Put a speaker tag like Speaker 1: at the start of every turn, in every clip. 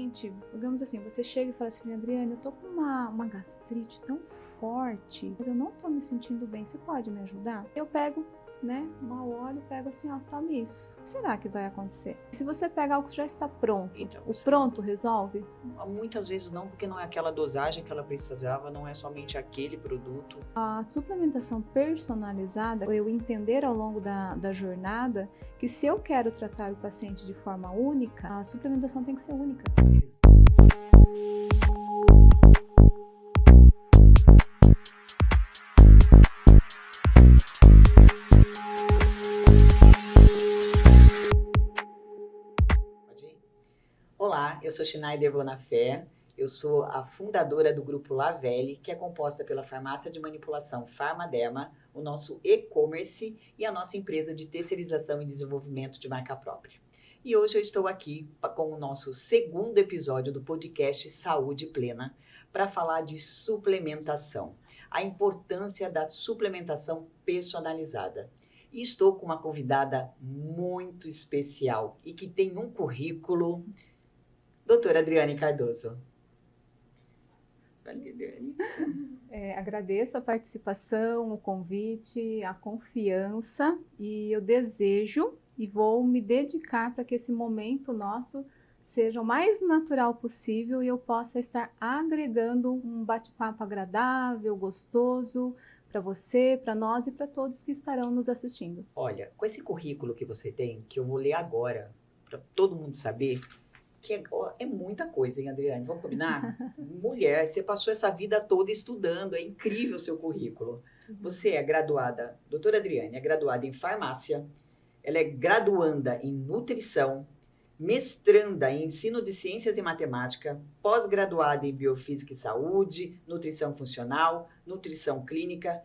Speaker 1: paciente, digamos assim, você chega e fala assim, Adriane, eu tô com uma gastrite tão forte, mas eu não tô me sentindo bem, você pode me ajudar? Eu pego, né, mal olho, pego assim, ó, tome isso. O que será que vai acontecer? Se você pega algo que já está pronto,
Speaker 2: Então,
Speaker 1: o pronto resolve?
Speaker 2: muitas vezes não, porque não é aquela dosagem que ela precisava, não é somente aquele produto.
Speaker 1: A suplementação personalizada, eu entender ao longo da jornada que se eu quero tratar o paciente de forma única, a suplementação tem que ser única.
Speaker 2: Olá, eu sou Schneider Bonafé, eu sou a fundadora do grupo Lavelle, que é composta pela farmácia de manipulação Farmaderma, o nosso e-commerce e a nossa empresa de terceirização e desenvolvimento de marca própria. E hoje eu estou aqui com o nosso segundo episódio do podcast Saúde Plena, para falar de suplementação, a importância da suplementação personalizada. E estou com uma convidada muito especial e que tem um currículo... Doutora Adriane Cardoso.
Speaker 1: Agradeço a participação, o convite, a confiança e eu desejo e vou me dedicar para que esse momento nosso seja o mais natural possível e eu possa estar agregando um bate-papo agradável, gostoso para você, para nós e para todos que estarão nos assistindo.
Speaker 2: Olha, com esse currículo que você tem, que eu vou ler agora, para todo mundo saber, que é muita coisa, hein, Adriane? Vamos combinar? Mulher, você passou essa vida toda estudando, é incrível o seu currículo. Você é graduada, doutora Adriane, é graduada em farmácia, ela é graduanda em nutrição, mestranda em ensino de ciências e matemática, pós-graduada em biofísica e saúde, nutrição funcional, nutrição clínica,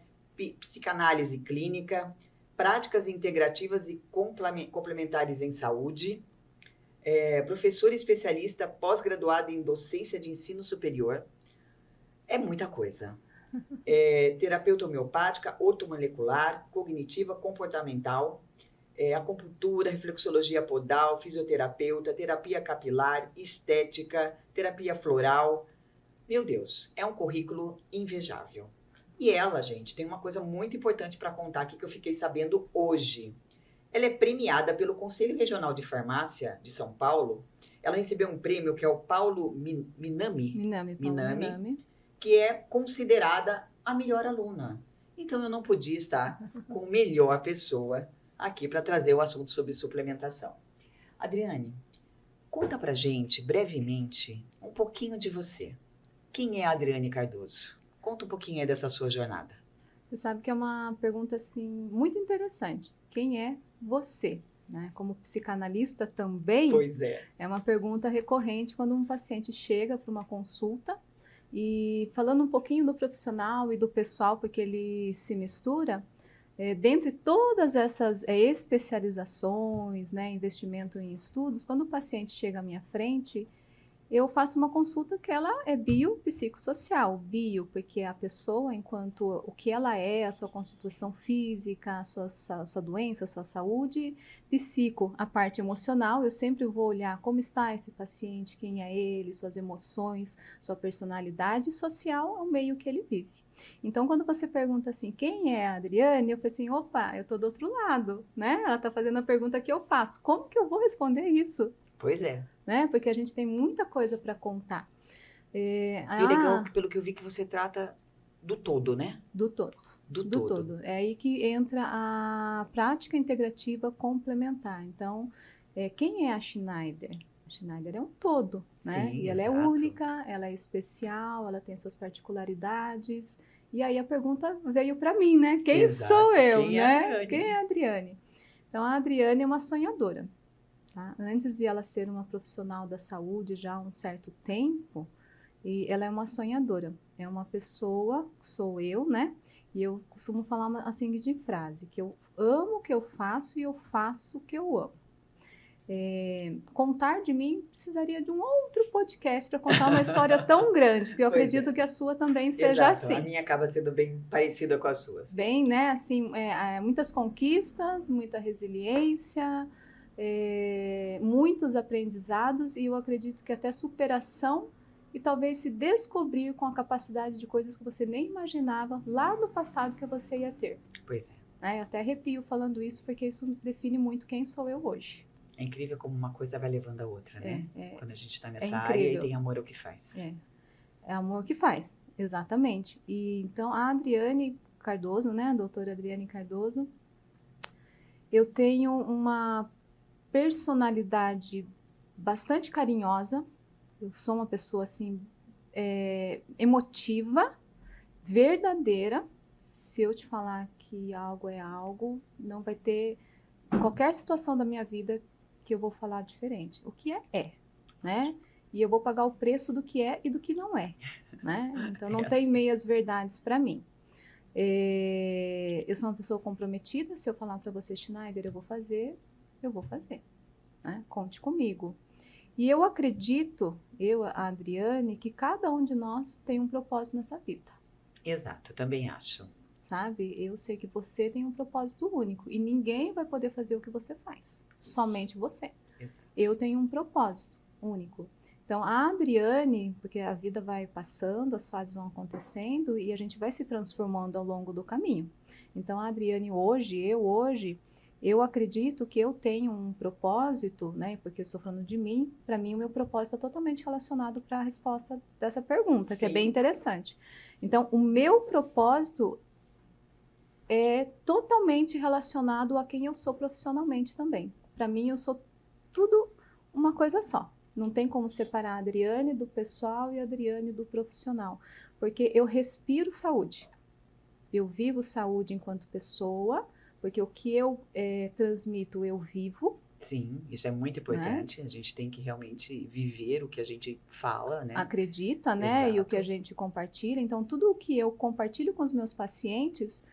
Speaker 2: psicanálise clínica, práticas integrativas e complementares em saúde, professora especialista pós-graduada em docência de ensino superior. É muita coisa. Terapeuta homeopática, ortomolecular, cognitiva, comportamental, acupuntura, reflexologia podal, fisioterapeuta, terapia capilar, estética, terapia floral. Meu Deus, é um currículo invejável. E ela, gente, tem uma coisa muito importante para contar aqui que eu fiquei sabendo hoje. Ela é premiada pelo Conselho Regional de Farmácia de São Paulo. Ela recebeu um prêmio que é o Paulo Minami, que é considerada a melhor aluna. Então eu não podia estar com a melhor pessoa aqui para trazer o assunto sobre suplementação. Adriane, conta pra gente, brevemente, um pouquinho de você. Quem é a Adriane Cardoso? Conta um pouquinho aí dessa sua jornada.
Speaker 1: Você sabe que é uma pergunta assim, muito interessante. Quem é você? Né? Como psicanalista também,
Speaker 2: pois é
Speaker 1: uma pergunta recorrente quando um paciente chega para uma consulta e falando um pouquinho do profissional e do pessoal, porque ele se mistura, dentre todas essas especializações, né, investimento em estudos, quando o paciente chega à minha frente, eu faço uma consulta que ela é biopsicossocial, porque a pessoa, enquanto o que ela é, a sua constituição física, a sua doença, a sua saúde, psico, a parte emocional, eu sempre vou olhar como está esse paciente, quem é ele, suas emoções, sua personalidade, social é o meio que ele vive. Então, quando você pergunta assim, quem é a Adriane? Eu falei assim, opa, eu tô do outro lado, né? Ela tá fazendo a pergunta que eu faço, como que eu vou responder isso?
Speaker 2: Pois é.
Speaker 1: Né? Porque a gente tem muita coisa para contar.
Speaker 2: E legal, pelo que eu vi, que você trata do todo, né?
Speaker 1: Do todo. É aí que entra a prática integrativa complementar. Então, quem é a Schneider? A Schneider é um todo, né?
Speaker 2: Sim,
Speaker 1: e ela
Speaker 2: exato.
Speaker 1: É única, ela é especial, ela tem suas particularidades. E aí a pergunta veio para mim, né? Quem sou eu, né? Quem é a Adriane? Então, a Adriane é uma sonhadora. Tá? Antes de ela ser uma profissional da saúde já há um certo tempo, e ela é uma sonhadora, é uma pessoa, sou eu, né? E eu costumo falar a seguinte frase, que eu amo o que eu faço e eu faço o que eu amo. Contar de mim precisaria de um outro podcast para contar uma história tão grande, porque eu acredito que a sua também seja assim.
Speaker 2: A minha acaba sendo bem parecida com a sua.
Speaker 1: Bem, né? Assim, muitas conquistas, muita resiliência, muitos aprendizados e eu acredito que até superação e talvez se descobrir com a capacidade de coisas que você nem imaginava lá no passado que você ia ter.
Speaker 2: Pois é.
Speaker 1: Eu até arrepio falando isso, porque isso define muito quem sou eu hoje.
Speaker 2: É incrível como uma coisa vai levando a outra, né? Quando a gente está nessa área e
Speaker 1: incrível.
Speaker 2: tem amor ao que faz.
Speaker 1: É amor que faz, exatamente. E então a Adriane Cardoso, né, a doutora Adriane Cardoso, eu tenho uma personalidade bastante carinhosa. Eu sou uma pessoa assim emotiva, verdadeira. Se eu te falar que algo é algo, não vai ter qualquer situação da minha vida que eu vou falar diferente. O que é, né? E eu vou pagar o preço do que é e do que não é, né? Então não tem meias verdades para mim. Eu sou uma pessoa comprometida. Se eu falar para você, Schneider, eu vou fazer, né? Conte comigo. E eu acredito, a Adriane, que cada um de nós tem um propósito nessa vida.
Speaker 2: Exato, eu também acho.
Speaker 1: Sabe? Eu sei que você tem um propósito único e ninguém vai poder fazer o que você faz, somente você.
Speaker 2: Exato.
Speaker 1: Eu tenho um propósito único. Então, a Adriane, porque a vida vai passando, as fases vão acontecendo e a gente vai se transformando ao longo do caminho. Então, a Adriane hoje, eu acredito que eu tenho um propósito, né? Porque eu estou falando de mim, para mim o meu propósito é totalmente relacionado para a resposta dessa pergunta, que é bem interessante. Então, o meu propósito é totalmente relacionado a quem eu sou profissionalmente também. Para mim, eu sou tudo uma coisa só. Não tem como separar a Adriane do pessoal e a Adriane do profissional, porque eu respiro saúde. Eu vivo saúde enquanto pessoa, porque o que eu transmito, eu vivo.
Speaker 2: Sim, isso é muito importante. Né? A gente tem que realmente viver o que a gente fala, né?
Speaker 1: Acredita, né? Exato. E o que a gente compartilha. Então, tudo o que eu compartilho com os meus pacientes,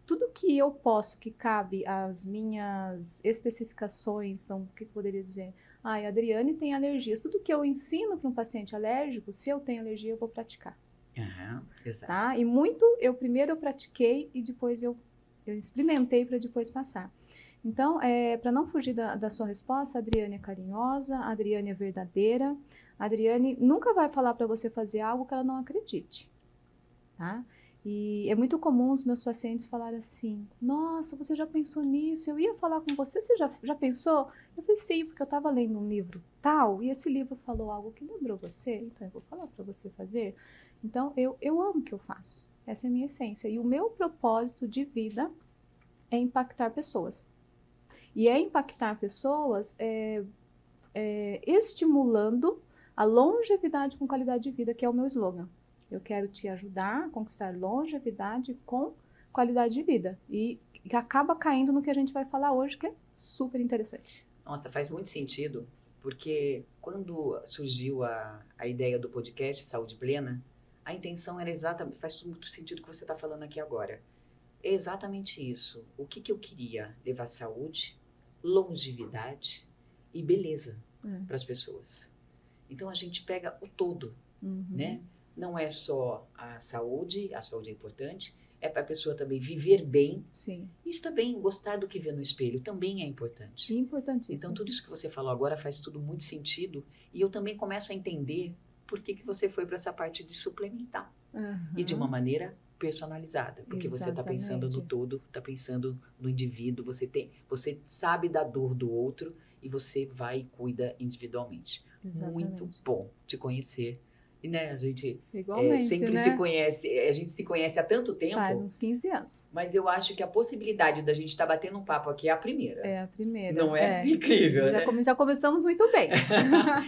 Speaker 1: tudo que eu posso, que cabe às minhas especificações, então, o que eu poderia dizer? A Adriane tem alergias. Tudo que eu ensino para um paciente alérgico, se eu tenho alergia, eu vou praticar.
Speaker 2: Exato.
Speaker 1: Tá? E primeiro eu pratiquei e depois eu experimentei para depois passar. Então, para não fugir da sua resposta, a Adriane é carinhosa, a Adriane é verdadeira, a Adriane nunca vai falar para você fazer algo que ela não acredite, tá? E é muito comum os meus pacientes falarem assim, nossa, você já pensou nisso? Eu ia falar com você, você já pensou? Eu falei, sim, porque eu estava lendo um livro tal, e esse livro falou algo que lembrou você, então eu vou falar para você fazer. Então, eu amo o que eu faço, essa é a minha essência. E o meu propósito de vida é impactar pessoas. E impactar pessoas estimulando a longevidade com qualidade de vida, que é o meu slogan. Eu quero te ajudar a conquistar longevidade com qualidade de vida. E que acaba caindo no que a gente vai falar hoje, que é super interessante.
Speaker 2: Nossa, faz muito sentido, porque quando surgiu a ideia do podcast Saúde Plena, a intenção era exatamente, faz muito sentido o que você está falando aqui agora. É exatamente isso. O que eu queria? Levar saúde, longevidade e beleza para as pessoas. Então a gente pega o todo, né? Não é só a saúde é importante, é para a pessoa também viver bem.
Speaker 1: Sim.
Speaker 2: Isso também, gostar do que vê no espelho, também é importante.
Speaker 1: Importantíssimo.
Speaker 2: Então tudo isso que você falou agora faz tudo muito sentido e eu também começo a entender por que você foi para essa parte de suplementar. E de uma maneira personalizada, porque você está pensando no todo, está pensando no indivíduo, você sabe da dor do outro e você vai e cuida individualmente.
Speaker 1: Exatamente.
Speaker 2: Muito bom te conhecer. E né, a gente
Speaker 1: sempre
Speaker 2: se conhece, a gente se conhece há tanto tempo.
Speaker 1: Faz uns 15 anos.
Speaker 2: Mas eu acho que a possibilidade da gente estar batendo um papo aqui é a primeira.
Speaker 1: É a primeira.
Speaker 2: Não é? Incrível, né?
Speaker 1: Já começamos muito bem.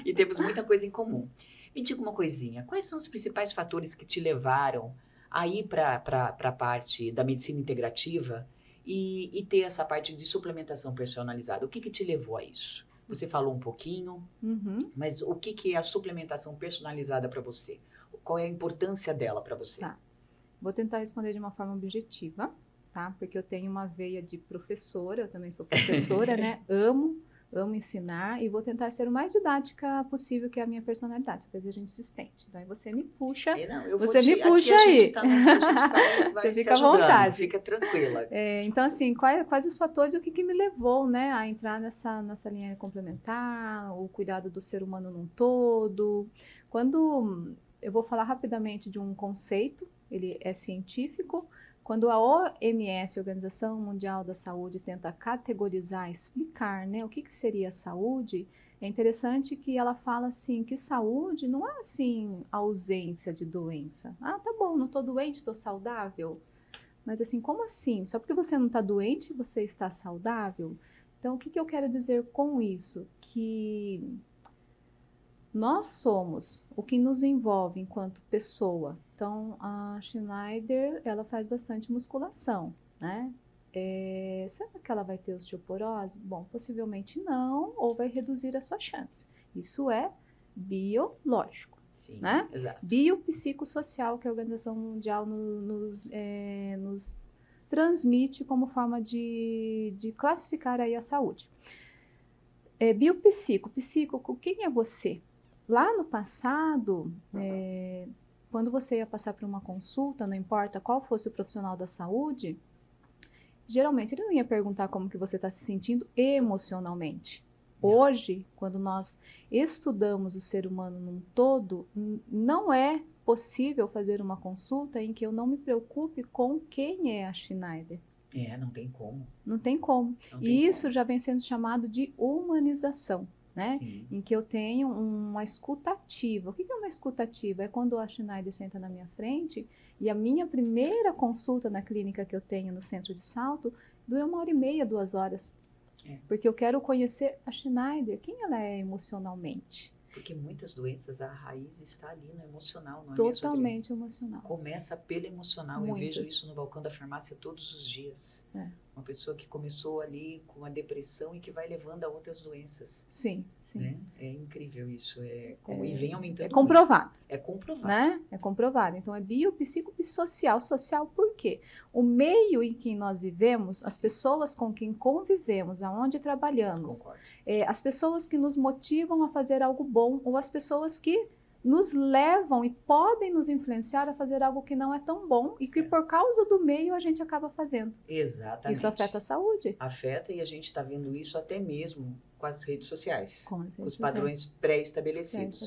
Speaker 2: E temos muita coisa em comum. Me diga uma coisinha, quais são os principais fatores que te levaram a ir para a parte da medicina integrativa e ter essa parte de suplementação personalizada? O que te levou a isso? Você falou um pouquinho, mas o que é a suplementação personalizada para você? Qual é a importância dela para você?
Speaker 1: Tá. Vou tentar responder de uma forma objetiva, tá? Porque eu tenho uma veia de professora, eu também sou professora, né? Amo amo ensinar e vou tentar ser o mais didática possível, que é a minha personalidade. Às vezes a gente se estende. Então, aí você me puxa, você me puxa aí.
Speaker 2: Vai
Speaker 1: você
Speaker 2: se
Speaker 1: fica à
Speaker 2: ajudando,
Speaker 1: vontade.
Speaker 2: fica tranquila.
Speaker 1: Então, assim, quais os fatores e o que me levou, né, a entrar nessa linha complementar, o cuidado do ser humano num todo. Quando eu vou falar rapidamente de um conceito, ele é científico. Quando a OMS, Organização Mundial da Saúde, tenta categorizar, explicar, né, o que seria saúde, é interessante que ela fala assim, que saúde não é assim ausência de doença. Ah, tá bom, não estou doente, estou saudável. Mas assim, como assim? Só porque você não está doente, você está saudável? Então, o que eu quero dizer com isso? Que nós somos o que nos envolve enquanto pessoa. Então, a Schneider, ela faz bastante musculação, né? Será que ela vai ter osteoporose? Bom, possivelmente não, ou vai reduzir a sua chance. Isso é biológico.
Speaker 2: Sim,
Speaker 1: né?
Speaker 2: exato.
Speaker 1: Biopsicossocial, que a Organização Mundial nos transmite como forma de classificar aí a saúde. Psíquico, quem é você? Lá no passado, quando você ia passar por uma consulta, não importa qual fosse o profissional da saúde, geralmente ele não ia perguntar como que você está se sentindo emocionalmente. Hoje, quando nós estudamos o ser humano num todo, não é possível fazer uma consulta em que eu não me preocupe com quem é a Schneider.
Speaker 2: Não tem como.
Speaker 1: Não tem como. E isso já vem sendo chamado de humanização, né?
Speaker 2: Sim.
Speaker 1: Em que eu tenho uma escutativa. O que é uma escutativa? É quando a Schneider senta na minha frente e a minha primeira consulta na clínica que eu tenho no centro de Salto dura 1h30, 2 horas. Porque eu quero conhecer a Schneider, quem ela é emocionalmente.
Speaker 2: Porque muitas doenças, a raiz está ali no emocional, não é
Speaker 1: Totalmente emocional.
Speaker 2: Começa pelo emocional.
Speaker 1: Muitas.
Speaker 2: Eu vejo isso no balcão da farmácia todos os dias. Uma pessoa que começou ali com uma depressão e que vai levando a outras doenças.
Speaker 1: Sim, sim.
Speaker 2: Né? É incrível isso. E vem aumentando.
Speaker 1: É comprovado.
Speaker 2: Muito. É comprovado.
Speaker 1: Né? É comprovado. Então, é biopsicossocial. Social por quê? O meio em que nós vivemos, as pessoas com quem convivemos, aonde trabalhamos, as pessoas que nos motivam a fazer algo bom, ou as pessoas que nos levam e podem nos influenciar a fazer algo que não é tão bom e que por causa do meio a gente acaba fazendo.
Speaker 2: Exatamente.
Speaker 1: Isso afeta a saúde.
Speaker 2: Afeta, e a gente está vendo isso até mesmo com as redes sociais.
Speaker 1: Com
Speaker 2: os padrões pré-estabelecidos.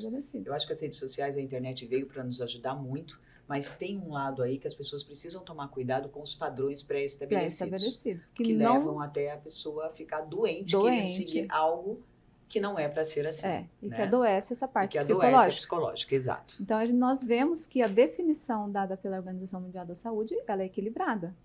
Speaker 2: Eu acho que as redes sociais, a internet veio para nos ajudar muito, mas tem um lado aí que as pessoas precisam tomar cuidado com os padrões pré-estabelecidos. Que levam até a pessoa a ficar doente. Querendo seguir algo que não é para ser assim.
Speaker 1: E que adoece essa parte
Speaker 2: psicológica. Adoece a psicológica, exato.
Speaker 1: Então, nós vemos que a definição dada pela Organização Mundial da Saúde, ela é equilibrada.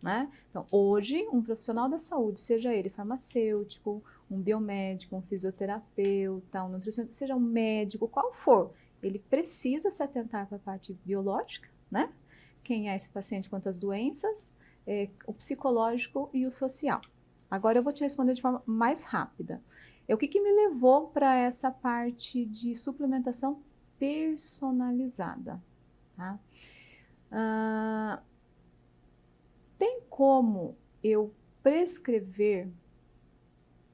Speaker 1: Né? Então, hoje, um profissional da saúde, seja ele farmacêutico, um biomédico, um fisioterapeuta, um nutricionista, seja um médico, qual for, ele precisa se atentar para a parte biológica, né? Quem é esse paciente, quantas doenças, o psicológico e o social. Agora, eu vou te responder de forma mais rápida. O que me levou para essa parte de suplementação personalizada? Tá? Tem como eu prescrever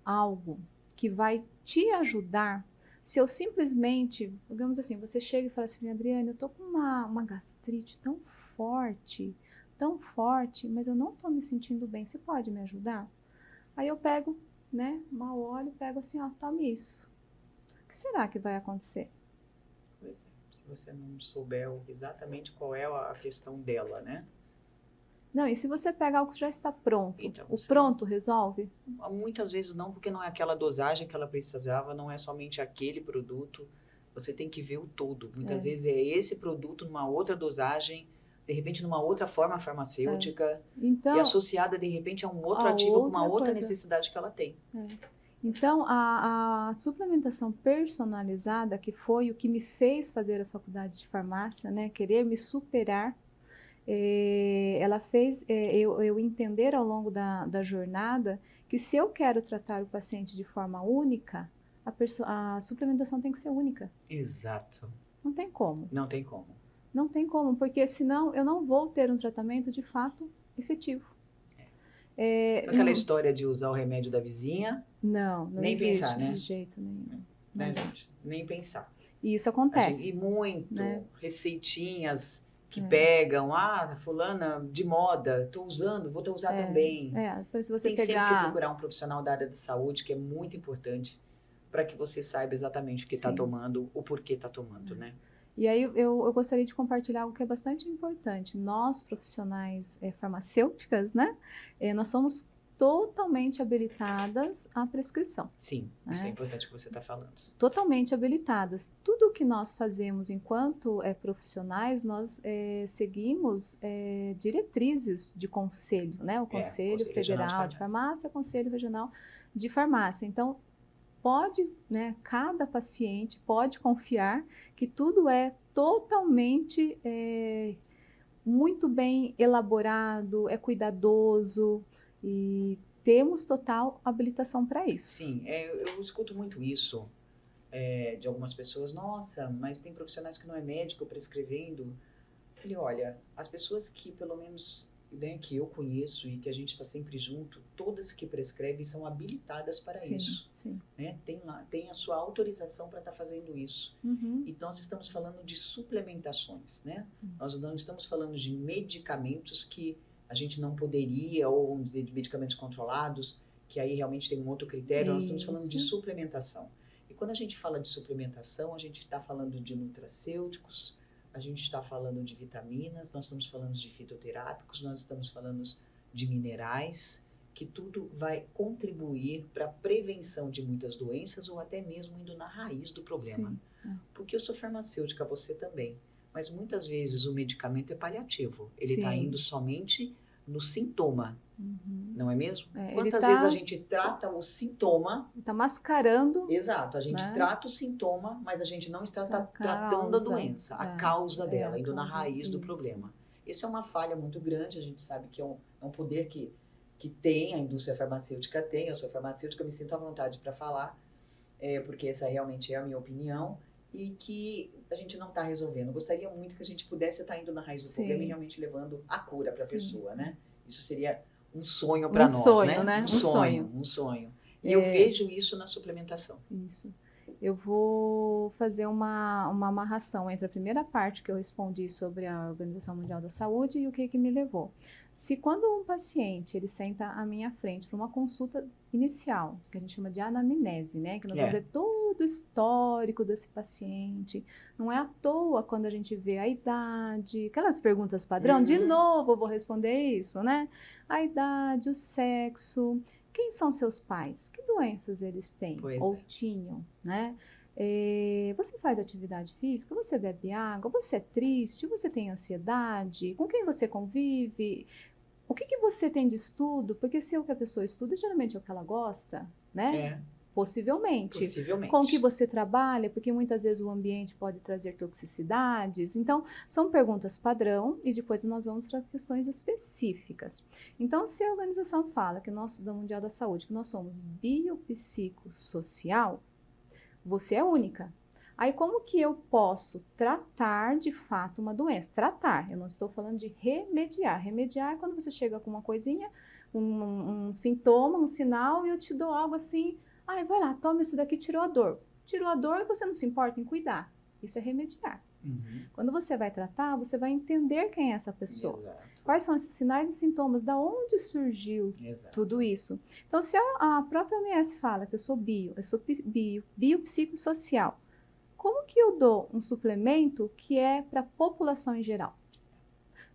Speaker 1: algo que vai te ajudar se eu simplesmente, digamos assim, você chega e fala assim, Adriane, eu tô com uma gastrite tão forte, mas eu não tô me sentindo bem, você pode me ajudar? Aí eu pego, né, mal olho, pego assim, ó, tome isso. O que será que vai acontecer?
Speaker 2: Pois é, se você não souber exatamente qual é a questão dela, né?
Speaker 1: Não, e se você pega algo que já está pronto, então, o pronto resolve?
Speaker 2: Muitas vezes não, porque não é aquela dosagem que ela precisava, não é somente aquele produto, você tem que ver o todo. Muitas vezes é esse produto numa outra dosagem, de repente numa outra forma farmacêutica, então, e associada de repente a um outro ativo com uma outra necessidade que ela tem.
Speaker 1: Então, a suplementação personalizada, que foi o que me fez fazer a faculdade de farmácia, né, querer me superar, ela fez eu entender ao longo da jornada que se eu quero tratar o paciente de forma única, a suplementação tem que ser única.
Speaker 2: Exato.
Speaker 1: Não tem como.
Speaker 2: Não tem como.
Speaker 1: Não tem como, porque senão eu não vou ter um tratamento de fato efetivo.
Speaker 2: Aquela história de usar o remédio da vizinha,
Speaker 1: Não
Speaker 2: nem
Speaker 1: existe
Speaker 2: pensar, né?
Speaker 1: de jeito nenhum.
Speaker 2: Né,
Speaker 1: Não dá.
Speaker 2: gente? Nem pensar.
Speaker 1: E isso
Speaker 2: E
Speaker 1: acontece,
Speaker 2: muito,
Speaker 1: né?
Speaker 2: receitinhas que
Speaker 1: É.
Speaker 2: pegam, fulana de moda, tô usando, vou usar também.
Speaker 1: Depois se você
Speaker 2: Tem sempre que
Speaker 1: pegar...
Speaker 2: procurar um profissional da área da saúde, que é muito importante, para que você saiba exatamente o que está
Speaker 1: Sim.
Speaker 2: tomando, o porquê está tomando, né?
Speaker 1: E aí eu gostaria de compartilhar algo que é bastante importante. Nós, profissionais farmacêuticas, né? Nós somos totalmente habilitadas à prescrição.
Speaker 2: Sim, isso é
Speaker 1: Né?
Speaker 2: importante que você está falando.
Speaker 1: Totalmente habilitadas. Tudo o que nós fazemos enquanto profissionais, nós seguimos diretrizes de conselho, né? O Conselho
Speaker 2: Conselho Regional
Speaker 1: Federal de Farmácia, Conselho Regional de Farmácia. Então, pode, né, cada paciente pode confiar que tudo é totalmente muito bem elaborado, é cuidadoso e temos total habilitação para isso.
Speaker 2: Sim, eu escuto muito isso de algumas pessoas. Nossa, mas tem profissionais que não é médico prescrevendo. Eu falei, olha, as pessoas que pelo menos que eu conheço e que a gente está sempre junto, todas que prescrevem são habilitadas para isso.
Speaker 1: Sim.
Speaker 2: Né? Tem a sua autorização para estar fazendo isso.
Speaker 1: Uhum.
Speaker 2: E nós estamos falando de suplementações, né?
Speaker 1: Isso.
Speaker 2: Nós não estamos falando de medicamentos que a gente não poderia, ou vamos dizer, de medicamentos controlados, que aí realmente tem um outro critério. Nós estamos falando de suplementação. E quando a gente fala de suplementação, a gente está falando de nutracêuticos, a gente está falando de vitaminas, nós estamos falando de fitoterápicos, nós estamos falando de minerais, que tudo vai contribuir para a prevenção de muitas doenças ou até mesmo indo na raiz do problema.
Speaker 1: Sim.
Speaker 2: Porque eu sou farmacêutica, você também. Mas muitas vezes o medicamento é paliativo. Ele está indo somente no sintoma.
Speaker 1: Uhum.
Speaker 2: Não é mesmo? Quantas vezes a gente trata o sintoma...
Speaker 1: Está mascarando.
Speaker 2: Exato, a gente trata o sintoma, mas a gente não está tratando a doença, a causa dela, indo na raiz do problema. Isso é uma falha muito grande, a gente sabe que é um poder que tem, a indústria farmacêutica tem, eu sou farmacêutica, me sinto à vontade para falar, porque essa realmente é a minha opinião, e que a gente não está resolvendo. Eu gostaria muito que a gente pudesse estar indo na raiz do problema e realmente levando a cura para a pessoa, né? Isso seria um sonho para nós, né? Um sonho. E eu vejo isso na suplementação.
Speaker 1: Isso. Eu vou fazer uma amarração entre a primeira parte que eu respondi sobre a Organização Mundial da Saúde e o que me levou. Se quando um paciente ele senta à minha frente para uma consulta inicial, que a gente chama de anamnese, né? Que nós vamos ver todo o histórico desse paciente. Não é à toa quando a gente vê a idade, aquelas perguntas padrão, de novo eu vou responder isso, né? A idade, o sexo... Quem são seus pais? Que doenças eles têm ou tinham, né? Você faz atividade física? Você bebe água? Você é triste? Você tem ansiedade? Com quem você convive? O que você tem de estudo? Porque se é o que a pessoa estuda, geralmente é o que ela gosta, né? Possivelmente. Com o que você trabalha, porque muitas vezes o ambiente pode trazer toxicidades. Então, são perguntas padrão e depois nós vamos para questões específicas. Então, se a organização fala, que nós, da Mundial da Saúde, que nós somos biopsicossocial, você é única. Aí, como que eu posso tratar de fato uma doença? Tratar, eu não estou falando de remediar. Remediar é quando você chega com uma coisinha, um sintoma, um sinal, e eu te dou algo assim... vai lá, toma isso daqui, tirou a dor. Tirou a dor e você não se importa em cuidar. Isso é remediar. Quando você vai tratar, você vai entender quem é essa pessoa. Exato. Quais são esses sinais e sintomas, da onde surgiu tudo isso. Então, se a própria OMS fala que eu sou biopsicossocial, como que eu dou um suplemento que é para a população em geral?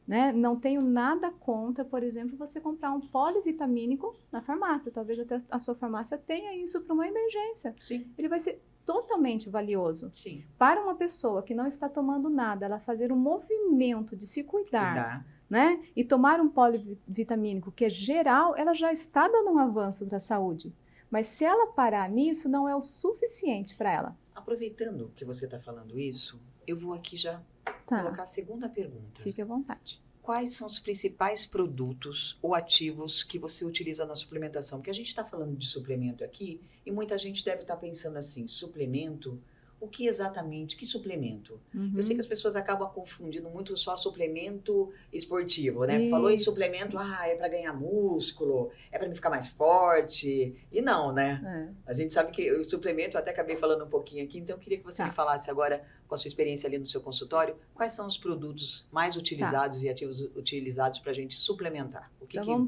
Speaker 1: Né? Não tenho nada contra, por exemplo, você comprar um polivitamínico na farmácia. Talvez até a sua farmácia tenha isso para uma emergência.
Speaker 2: Sim.
Speaker 1: Ele vai ser totalmente valioso.
Speaker 2: Sim.
Speaker 1: Para uma pessoa que não está tomando nada, ela fazer um movimento de se cuidar. Né? E tomar um polivitamínico que é geral, ela já está dando um avanço para a saúde. Mas se ela parar nisso, não é o suficiente para ela.
Speaker 2: Aproveitando que você está falando isso, eu vou aqui já colocar a segunda pergunta.
Speaker 1: Fique à vontade.
Speaker 2: Quais são os principais produtos ou ativos que você utiliza na suplementação? Porque a gente está falando de suplemento aqui e muita gente deve estar pensando assim, suplemento, o que exatamente, que suplemento?
Speaker 1: Uhum.
Speaker 2: Eu sei que as pessoas acabam confundindo muito só suplemento esportivo, né?
Speaker 1: Isso.
Speaker 2: Falou em suplemento, é para ganhar músculo, é para me ficar mais forte. E não, né? A gente sabe que o suplemento, eu até acabei falando um pouquinho aqui, então eu queria que você me falasse agora, com a sua experiência ali no seu consultório, quais são os produtos mais utilizados e ativos utilizados para a gente suplementar?
Speaker 1: Vamos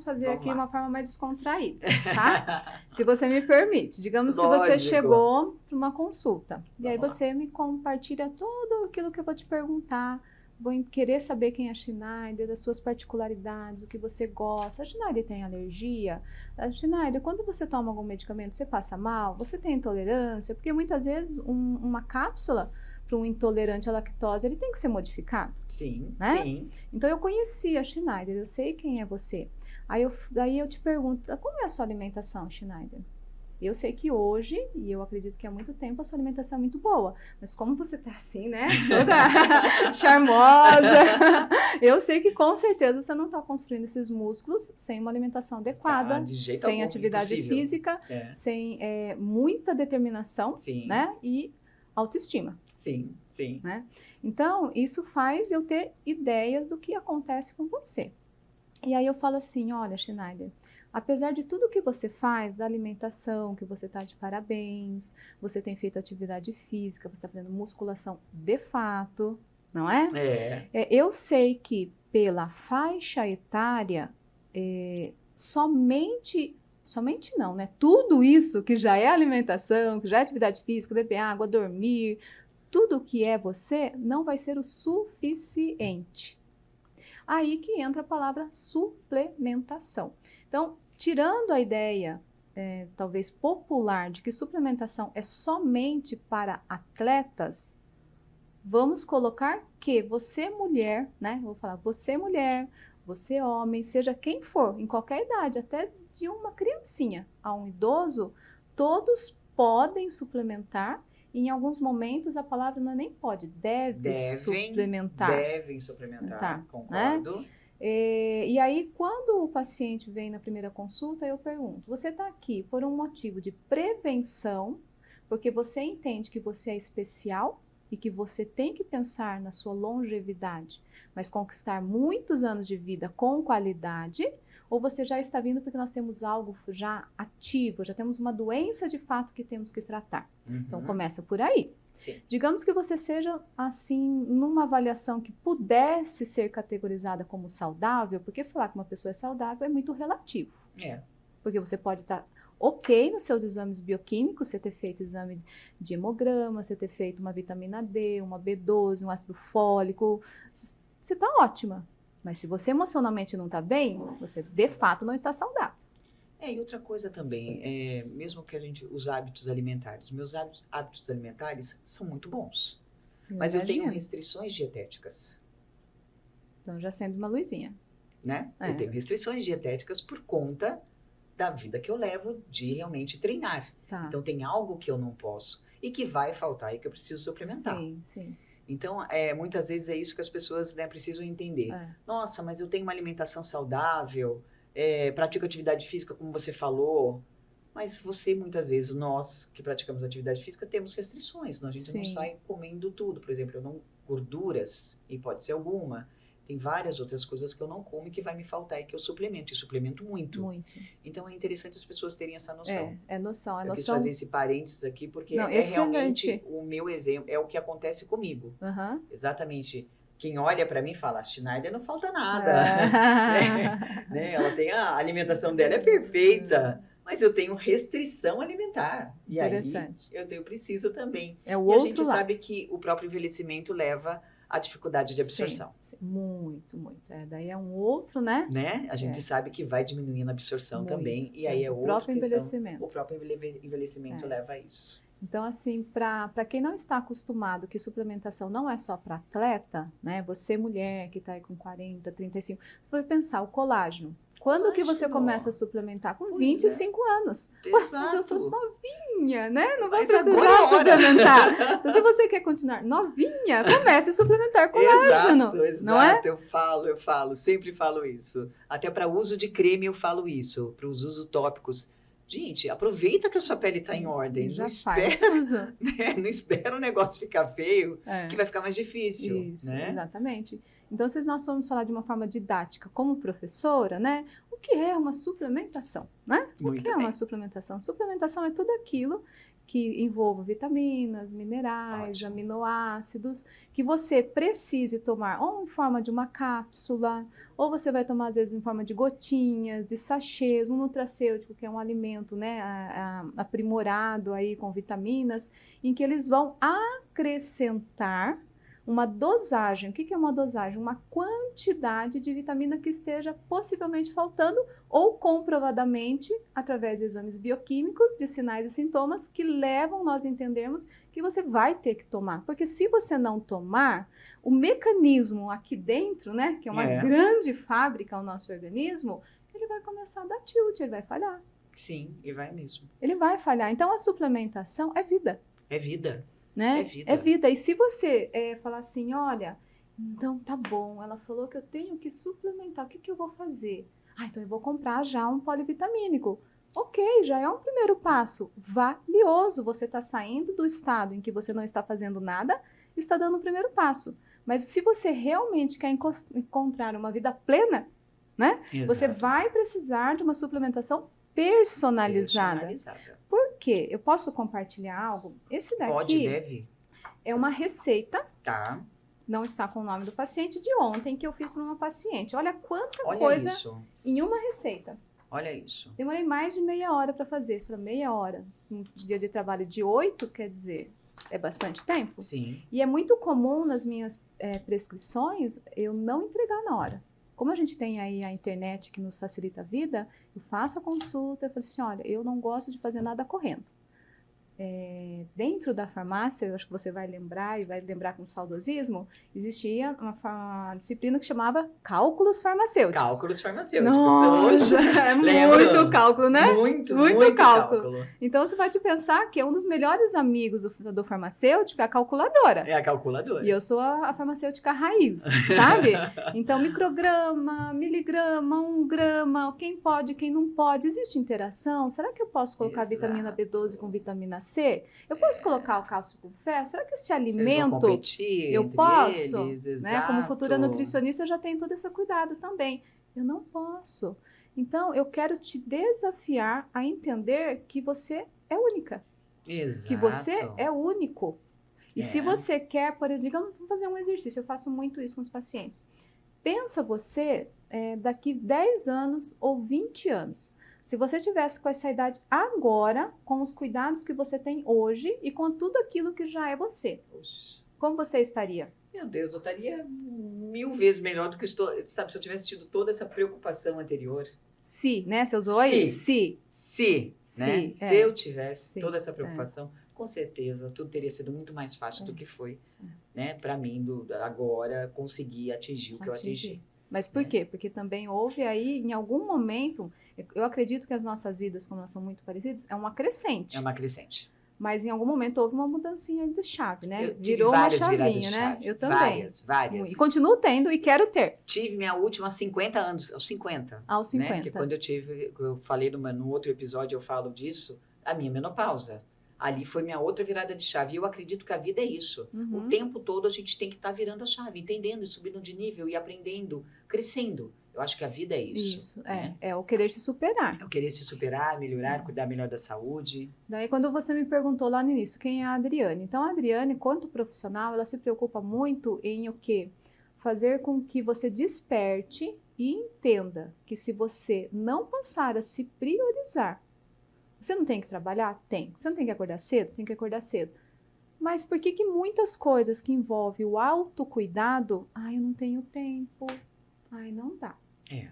Speaker 1: fazer aqui uma forma mais descontraída, tá? Se você me permite, digamos que você chegou para uma consulta e aí você me compartilha tudo aquilo que eu vou te perguntar, vou querer saber quem é a Schneider, das suas particularidades, o que você gosta. A Schneider tem alergia? A Schneider, quando você toma algum medicamento, você passa mal? Você tem intolerância? Porque muitas vezes uma cápsula para um intolerante à lactose, ele tem que ser modificado.
Speaker 2: Sim,
Speaker 1: né?
Speaker 2: sim.
Speaker 1: Então, eu conheci a Schneider, eu sei quem é você. Daí eu te pergunto, como é a sua alimentação, Schneider? Eu sei que hoje, e eu acredito que há muito tempo, a sua alimentação é muito boa. Mas como você tá assim, né? Toda charmosa. Eu sei que com certeza você não está construindo esses músculos sem uma alimentação adequada, sem atividade física, sem muita determinação, né? E autoestima.
Speaker 2: Sim, sim.
Speaker 1: Né? Então, isso faz eu ter ideias do que acontece com você. E aí eu falo assim, olha, Schneider, apesar de tudo que você faz, da alimentação, que você está de parabéns, você tem feito atividade física, você está fazendo musculação de fato, não é? Eu sei que pela faixa etária, somente não, né? Tudo isso que já é alimentação, que já é atividade física, beber água, dormir, tudo que é você não vai ser o suficiente. Aí que entra a palavra suplementação. Então, tirando a ideia, talvez popular, de que suplementação é somente para atletas, vamos colocar que você mulher, né? Vou falar, você mulher, você homem, seja quem for, em qualquer idade, até de uma criancinha a um idoso, todos podem suplementar. Em alguns momentos, a palavra não é nem pode, devem suplementar.
Speaker 2: Devem suplementar, concordo.
Speaker 1: Né? E aí, quando o paciente vem na primeira consulta, eu pergunto, você está aqui por um motivo de prevenção, porque você entende que você é especial e que você tem que pensar na sua longevidade, mas conquistar muitos anos de vida com qualidade, ou você já está vindo porque nós temos algo já ativo, já temos uma doença de fato que temos que tratar. Então, começa por aí.
Speaker 2: Sim.
Speaker 1: Digamos que você seja, assim, numa avaliação que pudesse ser categorizada como saudável, porque falar que uma pessoa é saudável é muito relativo. Porque você pode estar ok nos seus exames bioquímicos, você ter feito exame de hemograma, você ter feito uma vitamina D, uma B12, um ácido fólico, você está ótima. Mas se você emocionalmente não está bem, você de fato não está saudável.
Speaker 2: E outra coisa também, mesmo que os hábitos alimentares, meus hábitos alimentares são muito bons. Mas eu tenho restrições dietéticas.
Speaker 1: Então já acende uma luzinha.
Speaker 2: Né? Eu tenho restrições dietéticas por conta da vida que eu levo de realmente treinar. Então tem algo que eu não posso e que vai faltar e que eu preciso suplementar.
Speaker 1: Sim, sim.
Speaker 2: Então, muitas vezes é isso que as pessoas, né, precisam entender. Nossa, mas eu tenho uma alimentação saudável, pratico atividade física, como você falou, mas você, muitas vezes, nós que praticamos atividade física, temos restrições, a gente não sai comendo tudo. Por exemplo, eu não gorduras, e pode ser alguma, tem várias outras coisas que eu não como e que vai me faltar e que eu suplemento, e suplemento muito. Então, é interessante as pessoas terem essa noção.
Speaker 1: É noção.
Speaker 2: Eu quis fazer esse parênteses aqui, porque realmente o meu exemplo, é o que acontece comigo. Exatamente. Quem olha para mim fala, a Schneider não falta nada. Né? Ela tem a alimentação dela é perfeita, mas eu tenho restrição alimentar. E aí eu preciso também.
Speaker 1: É o outro
Speaker 2: lado. E a gente sabe que o próprio envelhecimento leva a dificuldade de absorção.
Speaker 1: Sim, muito. Daí é um outro, né?
Speaker 2: A gente sabe que vai diminuindo a absorção também, e aí outra questão.
Speaker 1: Envelhecimento.
Speaker 2: O próprio envelhecimento leva a isso.
Speaker 1: Então, assim, para quem não está acostumado que suplementação não é só para atleta, né? Você, mulher, que está aí com 40, 35, você vai pensar, o colágeno. Quando que você começa a suplementar? Com 25 anos. Mas eu sou novinha, né? Não vai precisar suplementar. Então, se você quer continuar novinha, comece a suplementar colágeno.
Speaker 2: Exato.
Speaker 1: Não é?
Speaker 2: Eu falo, sempre falo isso. Até para uso de creme eu falo isso. Para os usos tópicos Gente, aproveita que a sua pele está em ordem.
Speaker 1: Já
Speaker 2: Não
Speaker 1: faz
Speaker 2: espera,
Speaker 1: uso.
Speaker 2: né? Não espera o negócio ficar feio,
Speaker 1: É.
Speaker 2: que vai ficar mais difícil.
Speaker 1: Isso,
Speaker 2: né?
Speaker 1: exatamente. Então, se nós formos falar de uma forma didática como professora, né? O que é uma suplementação, né? O que é uma suplementação? Suplementação é tudo aquilo que envolve vitaminas, minerais,
Speaker 2: Ótimo.
Speaker 1: aminoácidos, que você precise tomar ou em forma de uma cápsula, ou você vai tomar às vezes em forma de gotinhas, de sachês, um nutracêutico, que é um alimento, né, aprimorado aí com vitaminas, em que eles vão acrescentar uma dosagem. O que é uma dosagem? Uma quantidade de vitamina que esteja possivelmente faltando ou comprovadamente através de exames bioquímicos, de sinais e sintomas que levam nós a entendermos que você vai ter que tomar. Porque se você não tomar, o mecanismo aqui dentro, né, que é uma grande fábrica o nosso organismo, ele vai começar a dar tilt, ele vai falhar.
Speaker 2: Sim, e vai mesmo.
Speaker 1: Ele vai falhar. Então a suplementação é vida.
Speaker 2: É vida.
Speaker 1: Né?
Speaker 2: É vida.
Speaker 1: É vida. E se você falar assim, olha, então tá bom, ela falou que eu tenho que suplementar, o que eu vou fazer? Ah, então eu vou comprar já um polivitamínico. Ok, já é um primeiro passo valioso. Você está saindo do estado em que você não está fazendo nada, está dando o primeiro passo. Mas se você realmente quer encontrar uma vida plena, né? Você vai precisar de uma suplementação personalizada. Por quê? Eu posso compartilhar algo? Esse daqui
Speaker 2: Pode, deve.
Speaker 1: É uma receita.
Speaker 2: Tá.
Speaker 1: Não está com o nome do paciente, de ontem que eu fiz para uma paciente. Olha quanta
Speaker 2: Olha
Speaker 1: coisa
Speaker 2: isso.
Speaker 1: em uma receita.
Speaker 2: Olha isso.
Speaker 1: Demorei mais de meia hora para fazer isso. Para meia hora. Um dia de trabalho de 8, quer dizer, é bastante tempo.
Speaker 2: Sim.
Speaker 1: E é muito comum nas minhas prescrições eu não entregar na hora. Como a gente tem aí a internet que nos facilita a vida, eu faço a consulta, eu falo assim, olha, eu não gosto de fazer nada correndo. Dentro da farmácia, eu acho que você vai lembrar e vai lembrar com saudosismo, existia uma disciplina que chamava cálculos farmacêuticos.
Speaker 2: Cálculos farmacêuticos.
Speaker 1: Nossa, é muito cálculo, né?
Speaker 2: Muito
Speaker 1: cálculo. Então, você pode pensar que um dos melhores amigos do farmacêutico é a calculadora.
Speaker 2: É a calculadora.
Speaker 1: E eu sou a farmacêutica raiz, sabe? Então, micrograma, miligrama, 1 grama, quem pode, quem não pode. Existe interação? Será que eu posso colocar vitamina B12 com vitamina C? Eu posso colocar o cálcio com ferro? Será que esse alimento eu posso?
Speaker 2: Eles,
Speaker 1: né? Como futura nutricionista, eu já tenho todo esse cuidado também. Eu não posso. Então, eu quero te desafiar a entender que você é única.
Speaker 2: Exato.
Speaker 1: Que você é único. E se você quer, por exemplo, vamos fazer um exercício, eu faço muito isso com os pacientes. Pensa você daqui 10 anos ou 20 anos. Se você tivesse com essa idade agora, com os cuidados que você tem hoje e com tudo aquilo que já é você, como você estaria?
Speaker 2: Meu Deus, eu estaria 1000 vezes melhor do que eu estou. Sabe, se eu tivesse tido toda essa preocupação anterior.
Speaker 1: Né? Você usou aí?
Speaker 2: Se eu tivesse toda essa preocupação, com certeza tudo teria sido muito mais fácil do que foi, né? Para mim, agora, conseguir atingir o que eu atingi.
Speaker 1: Mas por quê? Porque também houve aí, em algum momento, eu acredito que as nossas vidas, como elas são muito parecidas, é uma crescente.
Speaker 2: É uma crescente.
Speaker 1: Mas em algum momento houve uma mudancinha de chave, né? Virou uma chavinha, né? Eu também.
Speaker 2: Várias.
Speaker 1: E continuo tendo e quero ter.
Speaker 2: Tive minha última 50 anos, aos 50.
Speaker 1: Aos 50.
Speaker 2: Né? Porque quando eu falei no outro episódio, eu falo disso, a minha menopausa. Ali foi minha outra virada de chave. E eu acredito que a vida é isso. O tempo todo a gente tem que estar virando a chave, entendendo, subindo de nível e aprendendo, crescendo. Eu acho que a vida é isso.
Speaker 1: Isso, é o querer se superar.
Speaker 2: É o querer se superar, melhorar, cuidar melhor da saúde.
Speaker 1: Daí, quando você me perguntou lá no início, quem é a Adriane? Então, a Adriane, quanto profissional, ela se preocupa muito em o quê? Fazer com que você desperte e entenda que se você não passar a se priorizar, você não tem que trabalhar? Tem. Você não tem que acordar cedo? Tem que acordar cedo. Mas por que muitas coisas que envolvem o autocuidado, eu não tenho tempo, não dá.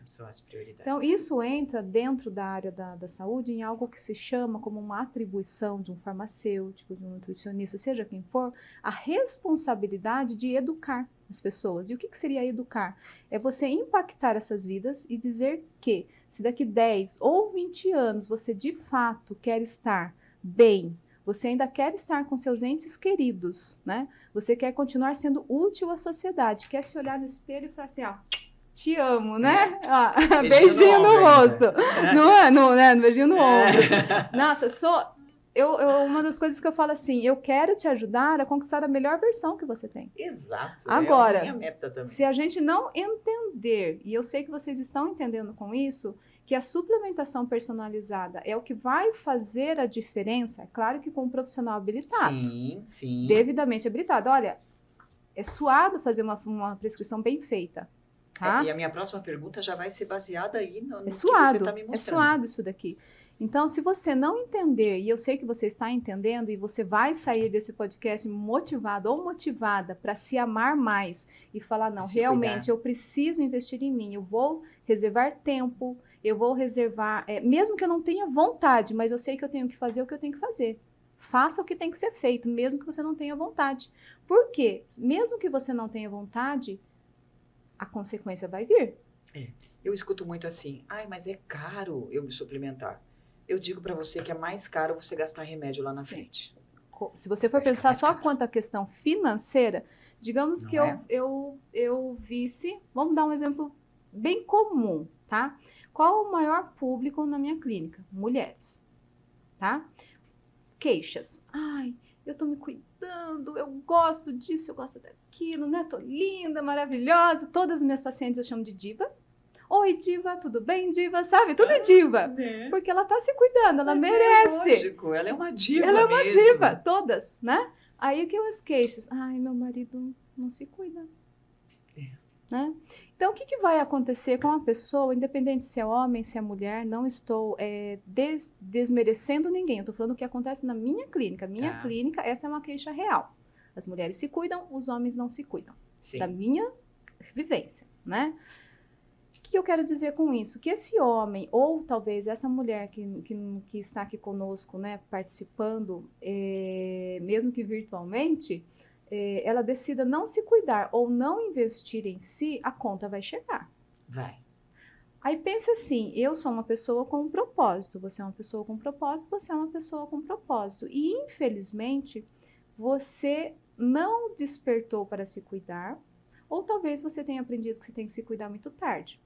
Speaker 2: São as prioridades.
Speaker 1: Então, isso entra dentro da área da saúde em algo que se chama como uma atribuição de um farmacêutico, de um nutricionista, seja quem for, a responsabilidade de educar as pessoas. E o que seria educar? É você impactar essas vidas e dizer que, se daqui 10 ou 20 anos você de fato quer estar bem, você ainda quer estar com seus entes queridos, né? Você quer continuar sendo útil à sociedade, quer se olhar no espelho e falar assim, te amo, né?
Speaker 2: Beijinho
Speaker 1: Beijinho
Speaker 2: no
Speaker 1: no
Speaker 2: ombro
Speaker 1: rosto. Não é? Não, né? Beijinho no ombro.
Speaker 2: É.
Speaker 1: Nossa, uma das coisas que eu falo assim, eu quero te ajudar a conquistar a melhor versão que você tem.
Speaker 2: Exato.
Speaker 1: Agora,
Speaker 2: é a minha meta também.
Speaker 1: se a gente não entender, e eu sei que vocês estão entendendo com isso, que a suplementação personalizada é o que vai fazer a diferença, é claro que com um profissional habilitado,
Speaker 2: Sim.
Speaker 1: devidamente habilitado. Olha, é suado fazer uma prescrição bem feita. Tá?
Speaker 2: E a minha próxima pergunta já vai ser baseada aí no que
Speaker 1: suado,
Speaker 2: você está me mostrando.
Speaker 1: É suado isso daqui. Então, se você não entender, e eu sei que você está entendendo, e você vai sair desse podcast motivado ou motivada para se amar mais e falar, não, realmente, eu preciso investir em mim, eu vou reservar tempo, eu vou reservar, mesmo que eu não tenha vontade, mas eu sei que eu tenho que fazer o que eu tenho que fazer. Faça o que tem que ser feito, mesmo que você não tenha vontade. Por quê? Mesmo que você não tenha vontade, a consequência vai vir.
Speaker 2: Eu escuto muito assim, mas é caro eu me suplementar. Eu digo para você que é mais caro você gastar remédio lá na frente.
Speaker 1: Se você for pensar só quanto à questão financeira, digamos que eu visse, vamos dar um exemplo bem comum, tá? Qual o maior público na minha clínica? Mulheres, tá? Queixas. Eu tô me cuidando, eu gosto disso, eu gosto daquilo, né? Tô linda, maravilhosa. Todas as minhas pacientes eu chamo de diva. Oi, diva, tudo bem, diva? Sabe? Tudo é diva. Porque ela tá se cuidando, ela merece.
Speaker 2: É lógico, ela é uma diva
Speaker 1: Ela é uma
Speaker 2: mesmo.
Speaker 1: diva, todas, né? Aí o que as queixas? Meu marido não se cuida. Né? Então, o que vai acontecer com a pessoa, independente se é homem, se é mulher, não estou desmerecendo ninguém. Eu estou falando o que acontece na minha clínica. Minha clínica, essa é uma queixa real. As mulheres se cuidam, os homens não se cuidam.
Speaker 2: Sim.
Speaker 1: Da minha vivência, né? O que eu quero dizer com isso? Que esse homem, ou talvez essa mulher que está aqui conosco, né, participando, mesmo que virtualmente, ela decida não se cuidar ou não investir em si, a conta vai chegar.
Speaker 2: Vai.
Speaker 1: Aí pensa assim, eu sou uma pessoa com um propósito, você é uma pessoa com propósito, você é uma pessoa com propósito. E, infelizmente, você não despertou para se cuidar, ou talvez você tenha aprendido que você tem que se cuidar muito tarde.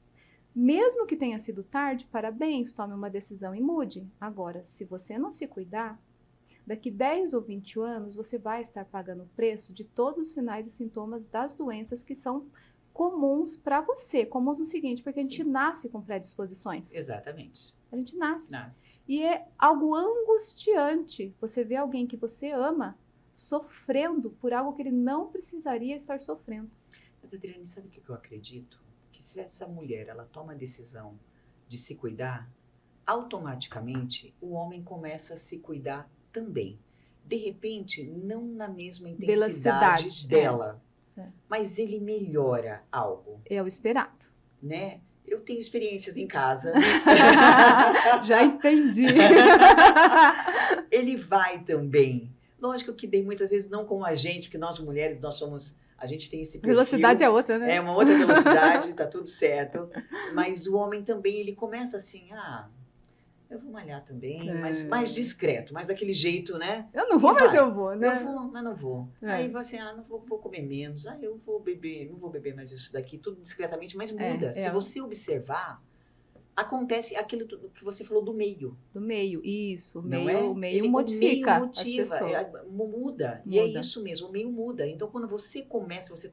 Speaker 1: Mesmo que tenha sido tarde, parabéns, tome uma decisão e mude. Agora, se você não se cuidar, daqui 10 ou 20 anos, você vai estar pagando o preço de todos os sinais e sintomas das doenças que são comuns para você. Comuns no seguinte, porque a gente nasce com predisposições.
Speaker 2: Exatamente.
Speaker 1: A gente nasce. E é algo angustiante você ver alguém que você ama sofrendo por algo que ele não precisaria estar sofrendo.
Speaker 2: Mas, Adriane, sabe o que eu acredito? Que se essa mulher ela toma a decisão de se cuidar, automaticamente o homem começa a se cuidar também. De repente, não na mesma intensidade dela, mas ele melhora algo.
Speaker 1: É o esperado.
Speaker 2: Né? Eu tenho experiências em casa.
Speaker 1: Já entendi.
Speaker 2: Ele vai também. Lógico que tem muitas vezes não como a gente, porque nós mulheres, a gente tem esse perfil.
Speaker 1: Velocidade é outra, né?
Speaker 2: É uma outra velocidade, tá tudo certo. Mas o homem também, ele começa assim, eu vou malhar também, mas mais discreto, mais daquele jeito, né?
Speaker 1: Eu não vou, mas eu vou, né?
Speaker 2: Eu vou, mas não vou. Aí você, não vou comer menos, eu vou beber, não vou beber mais isso daqui, tudo discretamente, mas muda. Se você observar, acontece aquilo que você falou do meio.
Speaker 1: Do meio, isso.
Speaker 2: O
Speaker 1: meio modifica as pessoas.
Speaker 2: Muda. E é isso mesmo, o meio muda. Então, quando você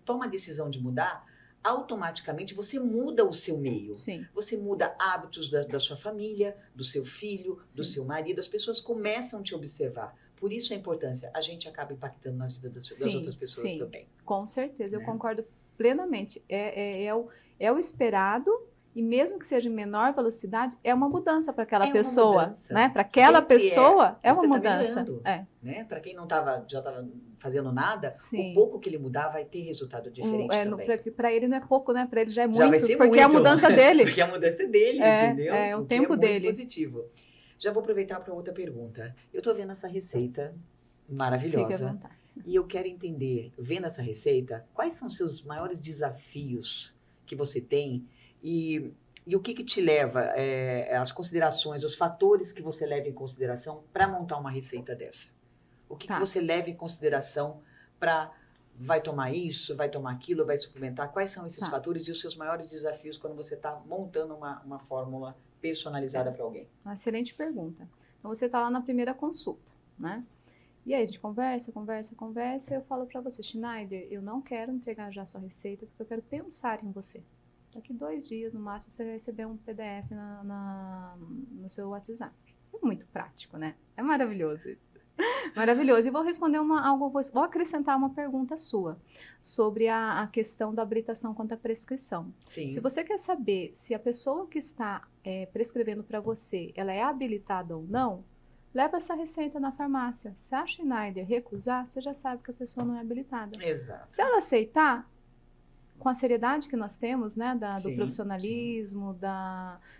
Speaker 2: toma a decisão de mudar, automaticamente você muda o seu meio.
Speaker 1: Sim.
Speaker 2: Você muda hábitos da sua família, do seu filho, do seu marido. As pessoas começam a te observar. Por isso a importância. A gente acaba impactando nas vidas das outras pessoas também.
Speaker 1: Com certeza, eu concordo plenamente. É o esperado. E mesmo que seja em menor velocidade, é uma mudança para aquela pessoa, né? Para aquela pessoa é uma mudança.
Speaker 2: Né? Para quem já estava fazendo nada, o pouco que ele mudar vai ter resultado diferente também.
Speaker 1: Para ele não é pouco, né? Para ele já é muito,
Speaker 2: vai ser
Speaker 1: porque é a mudança dele.
Speaker 2: Porque a mudança é dele, entendeu?
Speaker 1: É o tempo dele.
Speaker 2: Muito positivo. Já vou aproveitar para outra pergunta. Eu estou vendo essa receita maravilhosa.
Speaker 1: Fique à vontade.
Speaker 2: E eu quero entender, vendo essa receita, quais são os seus maiores desafios que você tem e o que te leva, as considerações, os fatores que você leva em consideração para montar uma receita dessa? O que você leva em consideração para vai tomar isso, vai tomar aquilo, vai suplementar? Quais são esses
Speaker 1: Tá.
Speaker 2: fatores e os seus maiores desafios quando você está montando uma fórmula personalizada para alguém?
Speaker 1: Uma excelente pergunta. Então, você está lá na primeira consulta, né? E aí, a gente conversa, e eu falo para você, Schneider, eu não quero entregar já a sua receita, porque eu quero pensar em você. Daqui 2 dias, no máximo, você vai receber um PDF no seu WhatsApp. É muito prático, né? É maravilhoso isso. Maravilhoso. E vou responder vou acrescentar uma pergunta sua sobre a questão da habilitação quanto à prescrição.
Speaker 2: Sim.
Speaker 1: Se você quer saber se a pessoa que está prescrevendo para você, ela é habilitada ou não, leva essa receita na farmácia. Se a Schneider recusar, você já sabe que a pessoa não é habilitada.
Speaker 2: Exato.
Speaker 1: Se ela aceitar, com a seriedade que nós temos, né, do
Speaker 2: Sim,
Speaker 1: profissionalismo,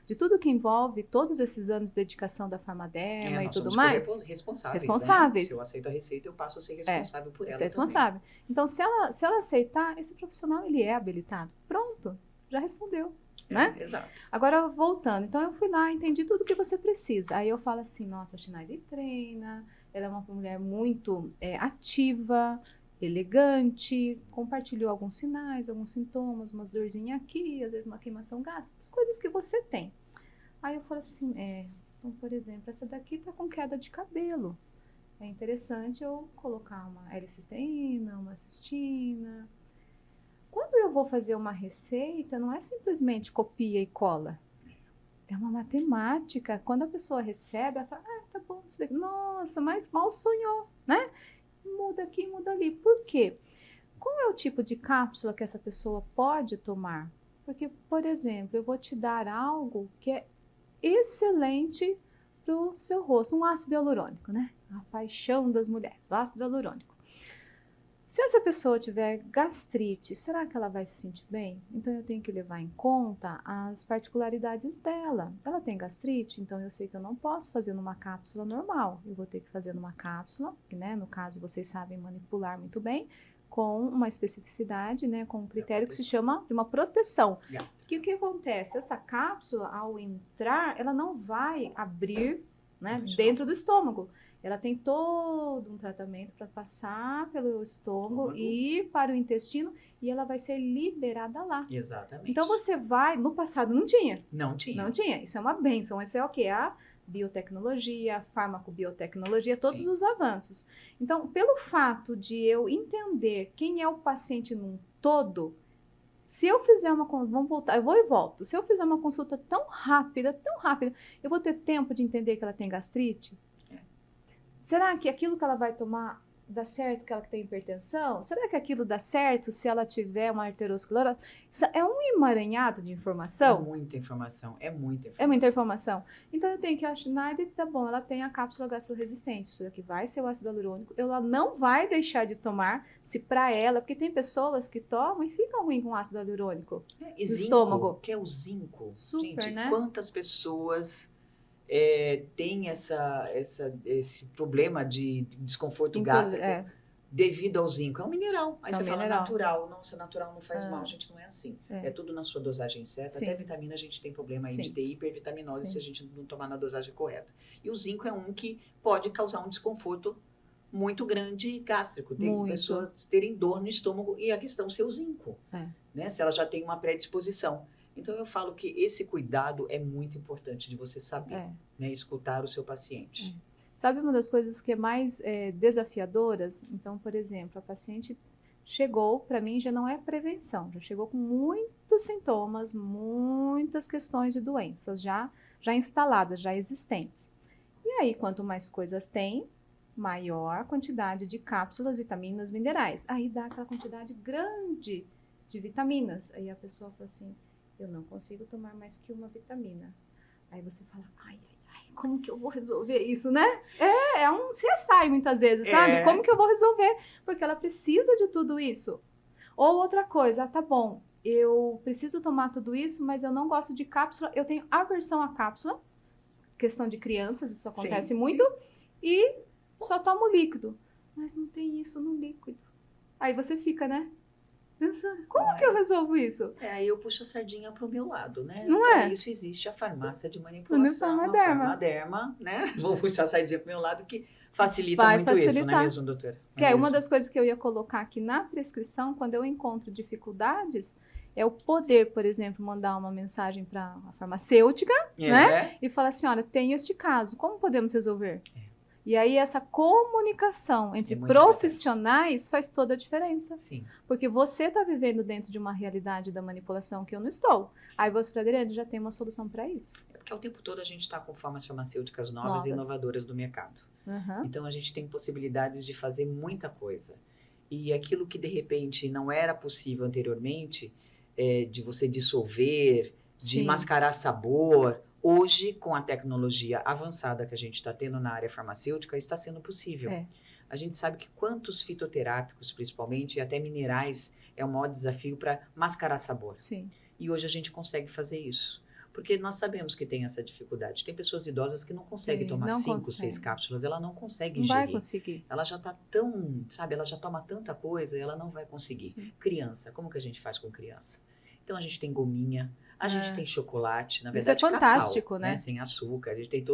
Speaker 1: de tudo que envolve todos esses anos de dedicação da Farmaderma e
Speaker 2: nós
Speaker 1: tudo
Speaker 2: somos
Speaker 1: mais.
Speaker 2: responsáveis. Né? Se eu aceito a receita, eu passo a ser responsável por ela
Speaker 1: Você é responsável.
Speaker 2: também.
Speaker 1: Então, se ela aceitar, esse profissional, ele é habilitado. Pronto, já respondeu. Né?
Speaker 2: Exato.
Speaker 1: Agora, voltando. Então, eu fui lá, entendi tudo que você precisa. Aí eu falo assim, nossa, a Schneider treina, ela é uma mulher muito ativa, elegante, compartilhou alguns sinais, alguns sintomas, umas dorzinhas aqui, às vezes uma queimação gástrica, as coisas que você tem. Aí eu falo assim, então, por exemplo, essa daqui tá com queda de cabelo. É interessante eu colocar uma L-cisteína, uma cistina. Quando eu vou fazer uma receita, não é simplesmente copia e cola. É uma matemática. Quando a pessoa recebe, ela fala, tá bom, isso daqui. Nossa, mas mal sonhou, né? Muda aqui, muda ali. Por quê? Qual é o tipo de cápsula que essa pessoa pode tomar? Porque, por exemplo, eu vou te dar algo que é excelente para o seu rosto, um ácido hialurônico, né? A paixão das mulheres, o ácido hialurônico. Se essa pessoa tiver gastrite, será que ela vai se sentir bem? Então eu tenho que levar em conta as particularidades dela. Ela tem gastrite, então eu sei que eu não posso fazer numa cápsula normal. Eu vou ter que fazer numa cápsula, que, né, no caso vocês sabem manipular muito bem, com uma especificidade, né, com um critério que se chama de uma proteção. O que acontece? Essa cápsula, ao entrar, ela não vai abrir, né, dentro do estômago. Ela tem todo um tratamento para passar pelo estômago e ir para o intestino e ela vai ser liberada lá.
Speaker 2: Exatamente.
Speaker 1: Então você vai, no passado não tinha.
Speaker 2: Não tinha.
Speaker 1: Não tinha. Isso é uma bênção. Isso é o quê? A biotecnologia, a farmacobiotecnologia, todos os avanços. Então, pelo fato de eu entender quem é o paciente num todo, se eu fizer vamos voltar, eu vou e volto. Se eu fizer uma consulta tão rápida, eu vou ter tempo de entender que ela tem gastrite? Será que aquilo que ela vai tomar dá certo que ela tem hipertensão? Será que aquilo dá certo se ela tiver uma arteriosclerose? Isso é um emaranhado de informação.
Speaker 2: É muita informação.
Speaker 1: É muita informação. Então eu tenho que a Schneider, tá bom, ela tem a cápsula gastroresistente. Isso daqui vai ser o ácido hialurônico. Ela não vai deixar de tomar se para ela, porque tem pessoas que tomam e ficam ruim com ácido hialurônico no estômago.
Speaker 2: Que é o zinco.
Speaker 1: Super,
Speaker 2: gente,
Speaker 1: né?
Speaker 2: Quantas pessoas tem esse problema de desconforto gástrico devido ao zinco? É um mineral. Aí você fala natural. Nossa, natural não faz mal. Gente, não é assim. É tudo na sua dosagem certa. Sim. Até vitamina a gente tem problema aí de ter hipervitaminose se a gente não tomar na dosagem correta. E o zinco é um que pode causar um desconforto muito grande gástrico. Tem pessoas terem dor no estômago e a questão ser o zinco. Né? Se ela já tem uma predisposição. Então, eu falo que esse cuidado é muito importante de você saber, né? Escutar o seu paciente.
Speaker 1: Sabe uma das coisas que é mais desafiadoras? Então, por exemplo, a paciente chegou, para mim já não é prevenção, já chegou com muitos sintomas, muitas questões de doenças já instaladas, já existentes. E aí, quanto mais coisas tem, maior quantidade de cápsulas, vitaminas, minerais. Aí dá aquela quantidade grande de vitaminas. Aí a pessoa fala assim, eu não consigo tomar mais que uma vitamina. Aí você fala, ai, como que eu vou resolver isso, né? É um CSI muitas vezes, sabe? Como que eu vou resolver? Porque ela precisa de tudo isso. Ou outra coisa, tá bom, eu preciso tomar tudo isso, mas eu não gosto de cápsula, eu tenho aversão à cápsula, questão de crianças, isso acontece muito, e só tomo líquido. Mas não tem isso no líquido. Aí você fica, né? Pensando, como que eu resolvo isso?
Speaker 2: Aí eu puxo a sardinha para o meu lado, né?
Speaker 1: Não
Speaker 2: Para
Speaker 1: é?
Speaker 2: isso existe a farmácia de manipulação, a Farmaderma, né? Vou puxar a sardinha para o meu lado, que facilita
Speaker 1: Vai
Speaker 2: muito isso, não é
Speaker 1: facilitar.
Speaker 2: mesmo, doutora?
Speaker 1: Que é uma das coisas que eu ia colocar aqui na prescrição, quando eu encontro dificuldades, é o poder, por exemplo, mandar uma mensagem para a farmacêutica, né? E falar assim, olha, tenho este caso, como podemos resolver? E aí essa comunicação entre profissionais faz toda a diferença.
Speaker 2: Sim.
Speaker 1: Porque você está vivendo dentro de uma realidade da manipulação que eu não estou. Sim. Aí você fala, Adriane, já tem uma solução para isso.
Speaker 2: É porque ao tempo todo a gente está com formas farmacêuticas novas e inovadoras do mercado. Então a gente tem possibilidades de fazer muita coisa. E aquilo que de repente não era possível anteriormente, de você dissolver, de mascarar sabor, hoje, com a tecnologia avançada que a gente está tendo na área farmacêutica, está sendo possível. A gente sabe que quantos fitoterápicos, principalmente, e até minerais, é o maior desafio para mascarar sabor.
Speaker 1: Sim.
Speaker 2: E hoje a gente consegue fazer isso. Porque nós sabemos que tem essa dificuldade. Tem pessoas idosas que não conseguem tomar 5, 6 cápsulas, ela não consegue ingerir.
Speaker 1: Não vai conseguir.
Speaker 2: Ela já está tão, sabe, ela já toma tanta coisa, ela não vai conseguir.
Speaker 1: Sim.
Speaker 2: Criança, como que a gente faz com criança? Então a gente tem gominha, a gente tem chocolate, na
Speaker 1: Isso
Speaker 2: verdade,
Speaker 1: é fantástico,
Speaker 2: cacau,
Speaker 1: né?
Speaker 2: Sem açúcar, a gente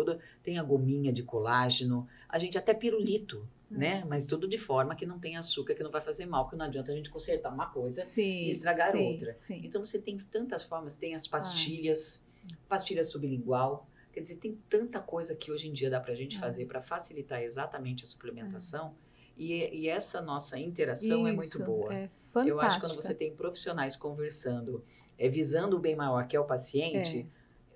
Speaker 2: tem a gominha de colágeno, a gente até pirulito, né? Mas tudo de forma que não tem açúcar, que não vai fazer mal, porque não adianta a gente consertar uma coisa e estragar outra.
Speaker 1: Sim.
Speaker 2: Então você tem tantas formas, tem as pastilhas, pastilha sublingual, quer dizer, tem tanta coisa que hoje em dia dá pra gente fazer para facilitar exatamente a suplementação. E essa nossa interação é muito boa.
Speaker 1: É fantástica.
Speaker 2: Eu acho que quando você tem profissionais conversando, visando o bem maior, que é o paciente,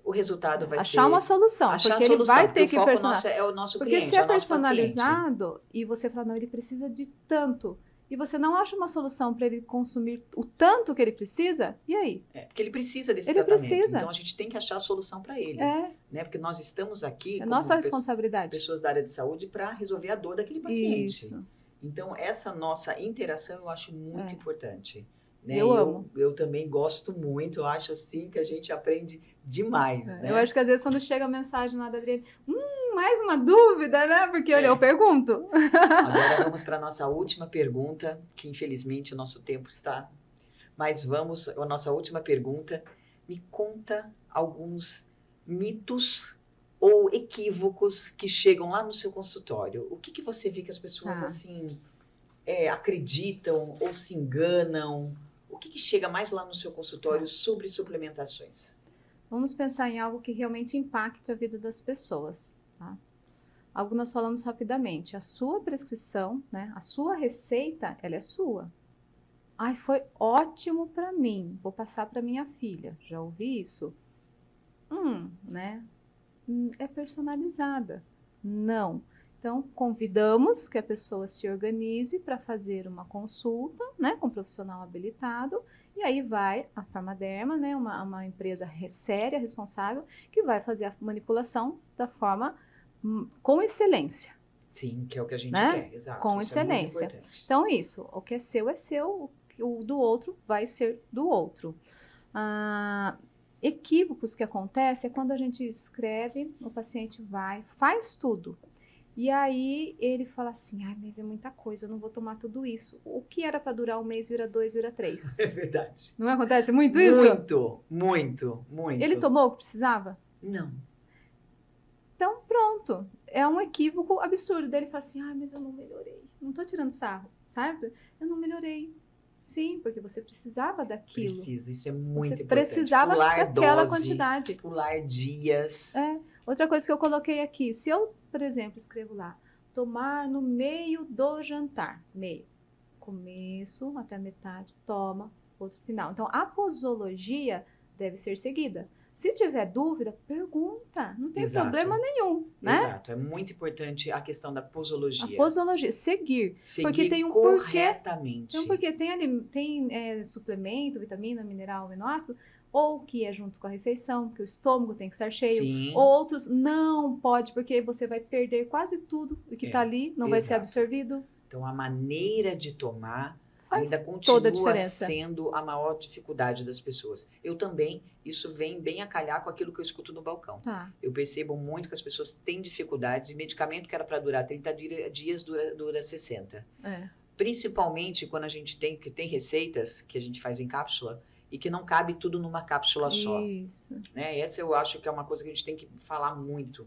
Speaker 2: o resultado vai ser...
Speaker 1: Achar uma solução, porque ele vai ter que personalizar.
Speaker 2: É o nosso
Speaker 1: porque
Speaker 2: cliente,
Speaker 1: se é
Speaker 2: o nosso
Speaker 1: personalizado
Speaker 2: paciente.
Speaker 1: E você fala, não, ele precisa de tanto, e você não acha uma solução para ele consumir o tanto que ele precisa, e aí?
Speaker 2: Porque ele precisa desse tratamento. Então a gente tem que achar a solução para ele. Né? Porque nós estamos aqui como
Speaker 1: nossa responsabilidade.
Speaker 2: Pessoas da área de saúde para resolver a dor daquele paciente. Então essa nossa interação eu acho muito importante. Né? Eu também gosto muito, eu acho assim que a gente aprende demais. Né?
Speaker 1: Eu acho que às vezes quando chega a mensagem lá da Adriane, mais uma dúvida, né? Porque olha, eu pergunto.
Speaker 2: Agora vamos para a nossa última pergunta, que infelizmente o nosso tempo está. Mas vamos, a nossa última pergunta. Me conta alguns mitos ou equívocos que chegam lá no seu consultório. O que você vê que as pessoas assim acreditam ou se enganam? O que chega mais lá no seu consultório sobre suplementações?
Speaker 1: Vamos pensar em algo que realmente impacte a vida das pessoas. Tá? Algo nós falamos rapidamente. A sua prescrição, né, a sua receita, ela é sua. Ai, foi ótimo para mim. Vou passar para minha filha. Já ouvi isso? Né? É personalizada. Não. Então, convidamos que a pessoa se organize para fazer uma consulta, né, com um profissional habilitado, e aí vai a Farmaderma, né, uma empresa séria, responsável, que vai fazer a manipulação da forma com excelência.
Speaker 2: Sim, que é o que a gente quer, exato.
Speaker 1: Com excelência. Então, isso, o que é seu, o do outro vai ser do outro. Equívocos que acontecem é quando a gente escreve, o paciente vai, faz tudo. E aí ele fala assim, mas é muita coisa, eu não vou tomar tudo isso. O que era para durar 1 mês vira 2, vira 3.
Speaker 2: É verdade.
Speaker 1: Não acontece muito isso?
Speaker 2: Muito.
Speaker 1: Ele tomou o que precisava?
Speaker 2: Não.
Speaker 1: Então, pronto. É um equívoco absurdo. Ele fala assim, mas eu não melhorei. Não estou tirando sarro, sabe? Eu não melhorei. Sim, porque você precisava daquilo.
Speaker 2: Precisa, isso é muito importante.
Speaker 1: Você precisava daquela quantidade.
Speaker 2: Pular dias.
Speaker 1: Outra coisa que eu coloquei aqui, se eu, por exemplo, escrevo lá, tomar no meio do jantar, meio, começo até metade, toma, outro final. Então, a posologia deve ser seguida. Se tiver dúvida, pergunta, não tem problema nenhum, né?
Speaker 2: Exato, é muito importante a questão da posologia.
Speaker 1: A posologia, seguir porque tem um
Speaker 2: corretamente.
Speaker 1: Porque tem suplemento, vitamina, mineral, aminoácido, ou que é junto com a refeição, porque o estômago tem que estar cheio.
Speaker 2: Sim.
Speaker 1: Outros não pode, porque você vai perder quase tudo o que está ali, não vai ser absorvido.
Speaker 2: Então, a maneira de tomar ainda
Speaker 1: toda
Speaker 2: continua sendo a maior dificuldade das pessoas. Eu também, isso vem bem a calhar com aquilo que eu escuto no balcão. Eu percebo muito que as pessoas têm dificuldades, e medicamento que era para durar 30 dias dura 60. Principalmente quando a gente tem receitas que a gente faz em cápsula e que não cabe tudo numa cápsula só.
Speaker 1: Isso.
Speaker 2: Né? Essa eu acho que é uma coisa que a gente tem que falar muito.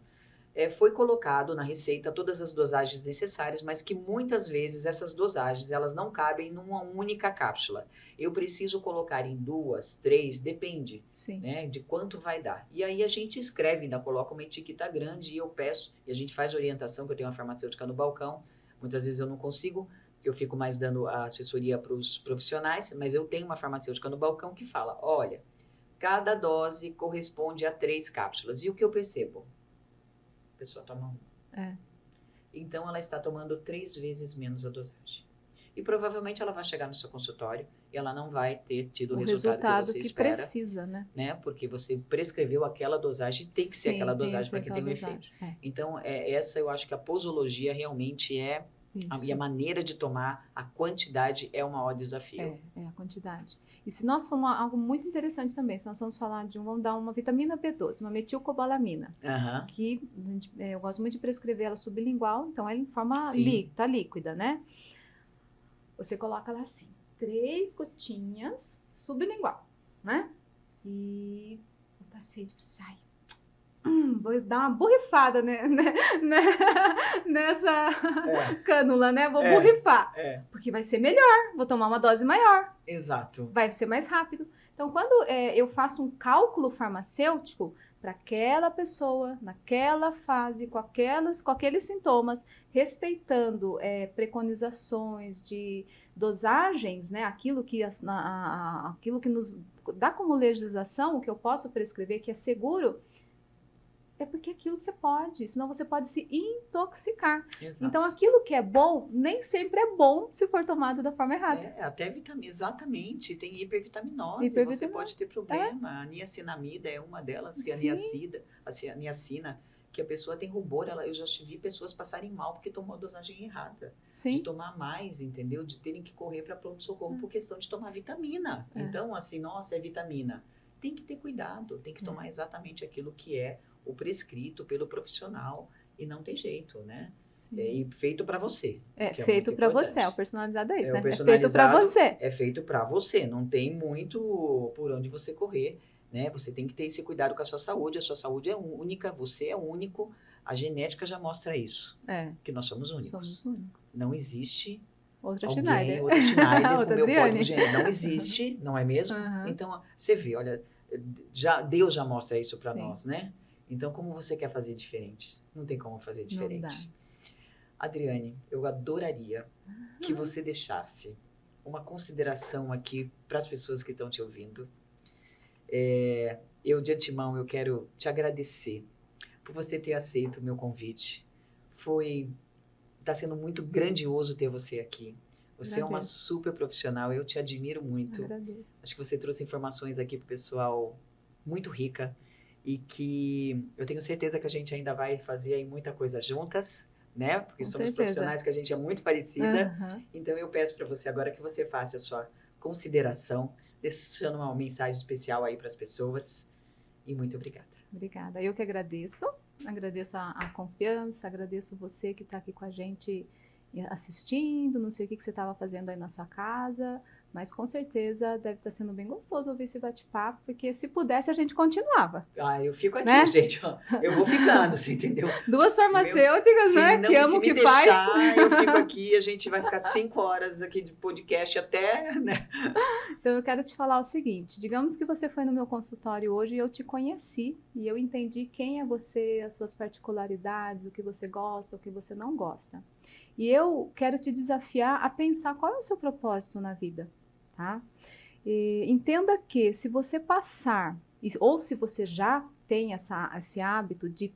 Speaker 2: Foi colocado na receita todas as dosagens necessárias, mas que muitas vezes essas dosagens elas não cabem numa única cápsula. Eu preciso colocar em 2, 3, depende,
Speaker 1: Sim.
Speaker 2: né, de quanto vai dar. E aí a gente escreve, ainda coloca uma etiqueta grande e eu peço, e a gente faz orientação, que eu tenho uma farmacêutica no balcão, muitas vezes eu não consigo, eu fico mais dando a assessoria para os profissionais, mas eu tenho uma farmacêutica no balcão que fala, olha, cada dose corresponde a 3 cápsulas. E o que eu percebo? A pessoa toma uma. Então, ela está tomando 3 vezes menos a dosagem. E provavelmente ela vai chegar no seu consultório e ela não vai ter tido o resultado que você espera.
Speaker 1: Precisa, né?
Speaker 2: Porque você prescreveu aquela dosagem, tem que ser aquela dosagem para que tenha um efeito. Então, essa eu acho que a posologia realmente é e a maneira de tomar, a quantidade é o maior desafio.
Speaker 1: É a quantidade. E se nós formos algo muito interessante também, se nós vamos falar vamos dar uma vitamina B12, uma metilcobalamina, que eu gosto muito de prescrever ela sublingual, então ela em forma líquida, né? Você coloca ela assim, 3 gotinhas sublingual, né? E o paciente sai. Vou dar uma borrifada nessa cânula, né? Vou borrifar. Porque vai ser melhor. Vou tomar uma dose maior.
Speaker 2: Exato.
Speaker 1: Vai ser mais rápido. Então, quando eu faço um cálculo farmacêutico para aquela pessoa, naquela fase, com aqueles sintomas, respeitando preconizações de dosagens, né? Aquilo que nos dá como legislação, o que eu posso prescrever, que é seguro, é porque aquilo que você pode, senão você pode se intoxicar.
Speaker 2: Exato.
Speaker 1: Então, aquilo que é bom, nem sempre é bom se for tomado da forma errada.
Speaker 2: Até vitamina, exatamente, tem hipervitaminose, você pode ter problema. A niacinamida é uma delas, que é a niacina, que a pessoa tem rubor, eu já vi pessoas passarem mal porque tomou a dosagem errada. De tomar mais, entendeu? De terem que correr para pronto-socorro por questão de tomar vitamina. Então, assim, nossa, é vitamina. Tem que ter cuidado, tem que tomar exatamente aquilo que é o prescrito pelo profissional e não tem jeito, né? E feito para você.
Speaker 1: Feito para você, o personalizado é isso, né?
Speaker 2: É feito para
Speaker 1: você.
Speaker 2: É feito para você, não tem muito por onde você correr, né? Você tem que ter esse cuidado com a sua saúde é única, você é único, a genética já mostra isso, que nós somos únicos.
Speaker 1: Somos únicos.
Speaker 2: Não existe
Speaker 1: outra
Speaker 2: Schneider com
Speaker 1: outra
Speaker 2: meu código genético, não existe, não é mesmo? Então, você vê, olha, Deus já mostra isso para nós, né? Então, como você quer fazer diferente? Não tem como fazer diferente. Adriane, eu adoraria que você deixasse uma consideração aqui para as pessoas que estão te ouvindo. Eu, de antemão, eu quero te agradecer por você ter aceito o meu convite. Está sendo muito grandioso ter você aqui. Você é uma super profissional, eu te admiro muito.
Speaker 1: Agradeço.
Speaker 2: Acho que você trouxe informações aqui para o pessoal muito rica e que eu tenho certeza que a gente ainda vai fazer aí muita coisa juntas, né? Porque somos profissionais que a gente é muito parecida. Então eu peço para você agora que você faça a sua consideração, deixando uma mensagem especial aí para as pessoas. E muito obrigada.
Speaker 1: Obrigada. Eu que agradeço. Agradeço a confiança, agradeço você que está aqui com a gente assistindo, não sei o que você estava fazendo aí na sua casa, mas com certeza deve estar sendo bem gostoso ouvir esse bate-papo, porque se pudesse a gente continuava.
Speaker 2: Eu fico aqui, né? Gente, ó, eu vou ficando, você entendeu?
Speaker 1: 2 farmacêuticas, né? Que amo o que faz.
Speaker 2: Eu fico aqui, a gente vai ficar 5 horas aqui de podcast até, né?
Speaker 1: Então eu quero te falar o seguinte, digamos que você foi no meu consultório hoje e eu te conheci, e eu entendi quem é você, as suas particularidades, o que você gosta, o que você não gosta. E eu quero te desafiar a pensar qual é o seu propósito na vida, tá? E entenda que se você passar, ou se você já tem esse hábito de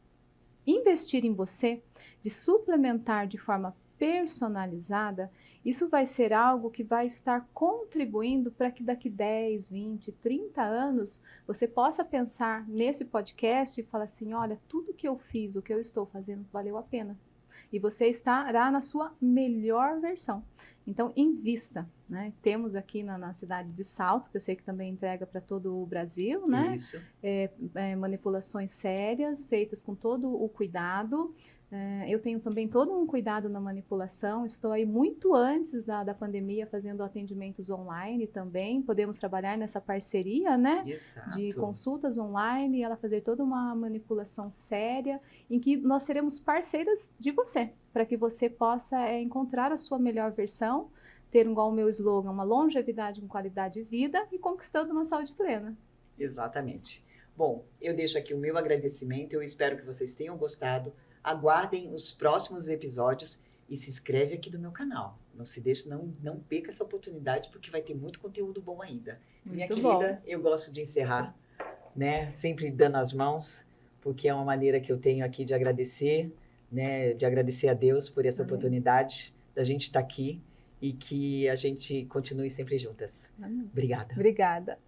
Speaker 1: investir em você, de suplementar de forma personalizada, isso vai ser algo que vai estar contribuindo para que daqui 10, 20, 30 anos você possa pensar nesse podcast e falar assim, olha, tudo que eu fiz, o que eu estou fazendo valeu a pena. E você estará na sua melhor versão. Então, invista, né? Temos aqui na cidade de Salto, que eu sei que também entrega para todo o Brasil, né?
Speaker 2: Isso.
Speaker 1: Manipulações sérias, feitas com todo o cuidado, Eu tenho também todo um cuidado na manipulação, estou aí muito antes da pandemia fazendo atendimentos online também, podemos trabalhar nessa parceria, né? De
Speaker 2: Exato.
Speaker 1: consultas online, ela fazer toda uma manipulação séria, em que nós seremos parceiras de você, para que você possa encontrar a sua melhor versão, ter, igual o meu slogan, uma longevidade com qualidade de vida e conquistando uma saúde plena.
Speaker 2: Exatamente. Bom, eu deixo aqui o meu agradecimento, eu espero que vocês tenham gostado. Aguardem os próximos episódios e se inscreve aqui no meu canal. Não se deixe, não perca essa oportunidade, porque vai ter muito conteúdo bom ainda. Minha
Speaker 1: Muito
Speaker 2: querida,
Speaker 1: bom.
Speaker 2: eu gosto de encerrar, né? Sempre dando as mãos, porque é uma maneira que eu tenho aqui de agradecer, né? De agradecer a Deus por essa
Speaker 1: Amém.
Speaker 2: oportunidade da gente estar aqui e que a gente continue sempre juntas.
Speaker 1: Amém.
Speaker 2: Obrigada.
Speaker 1: Obrigada.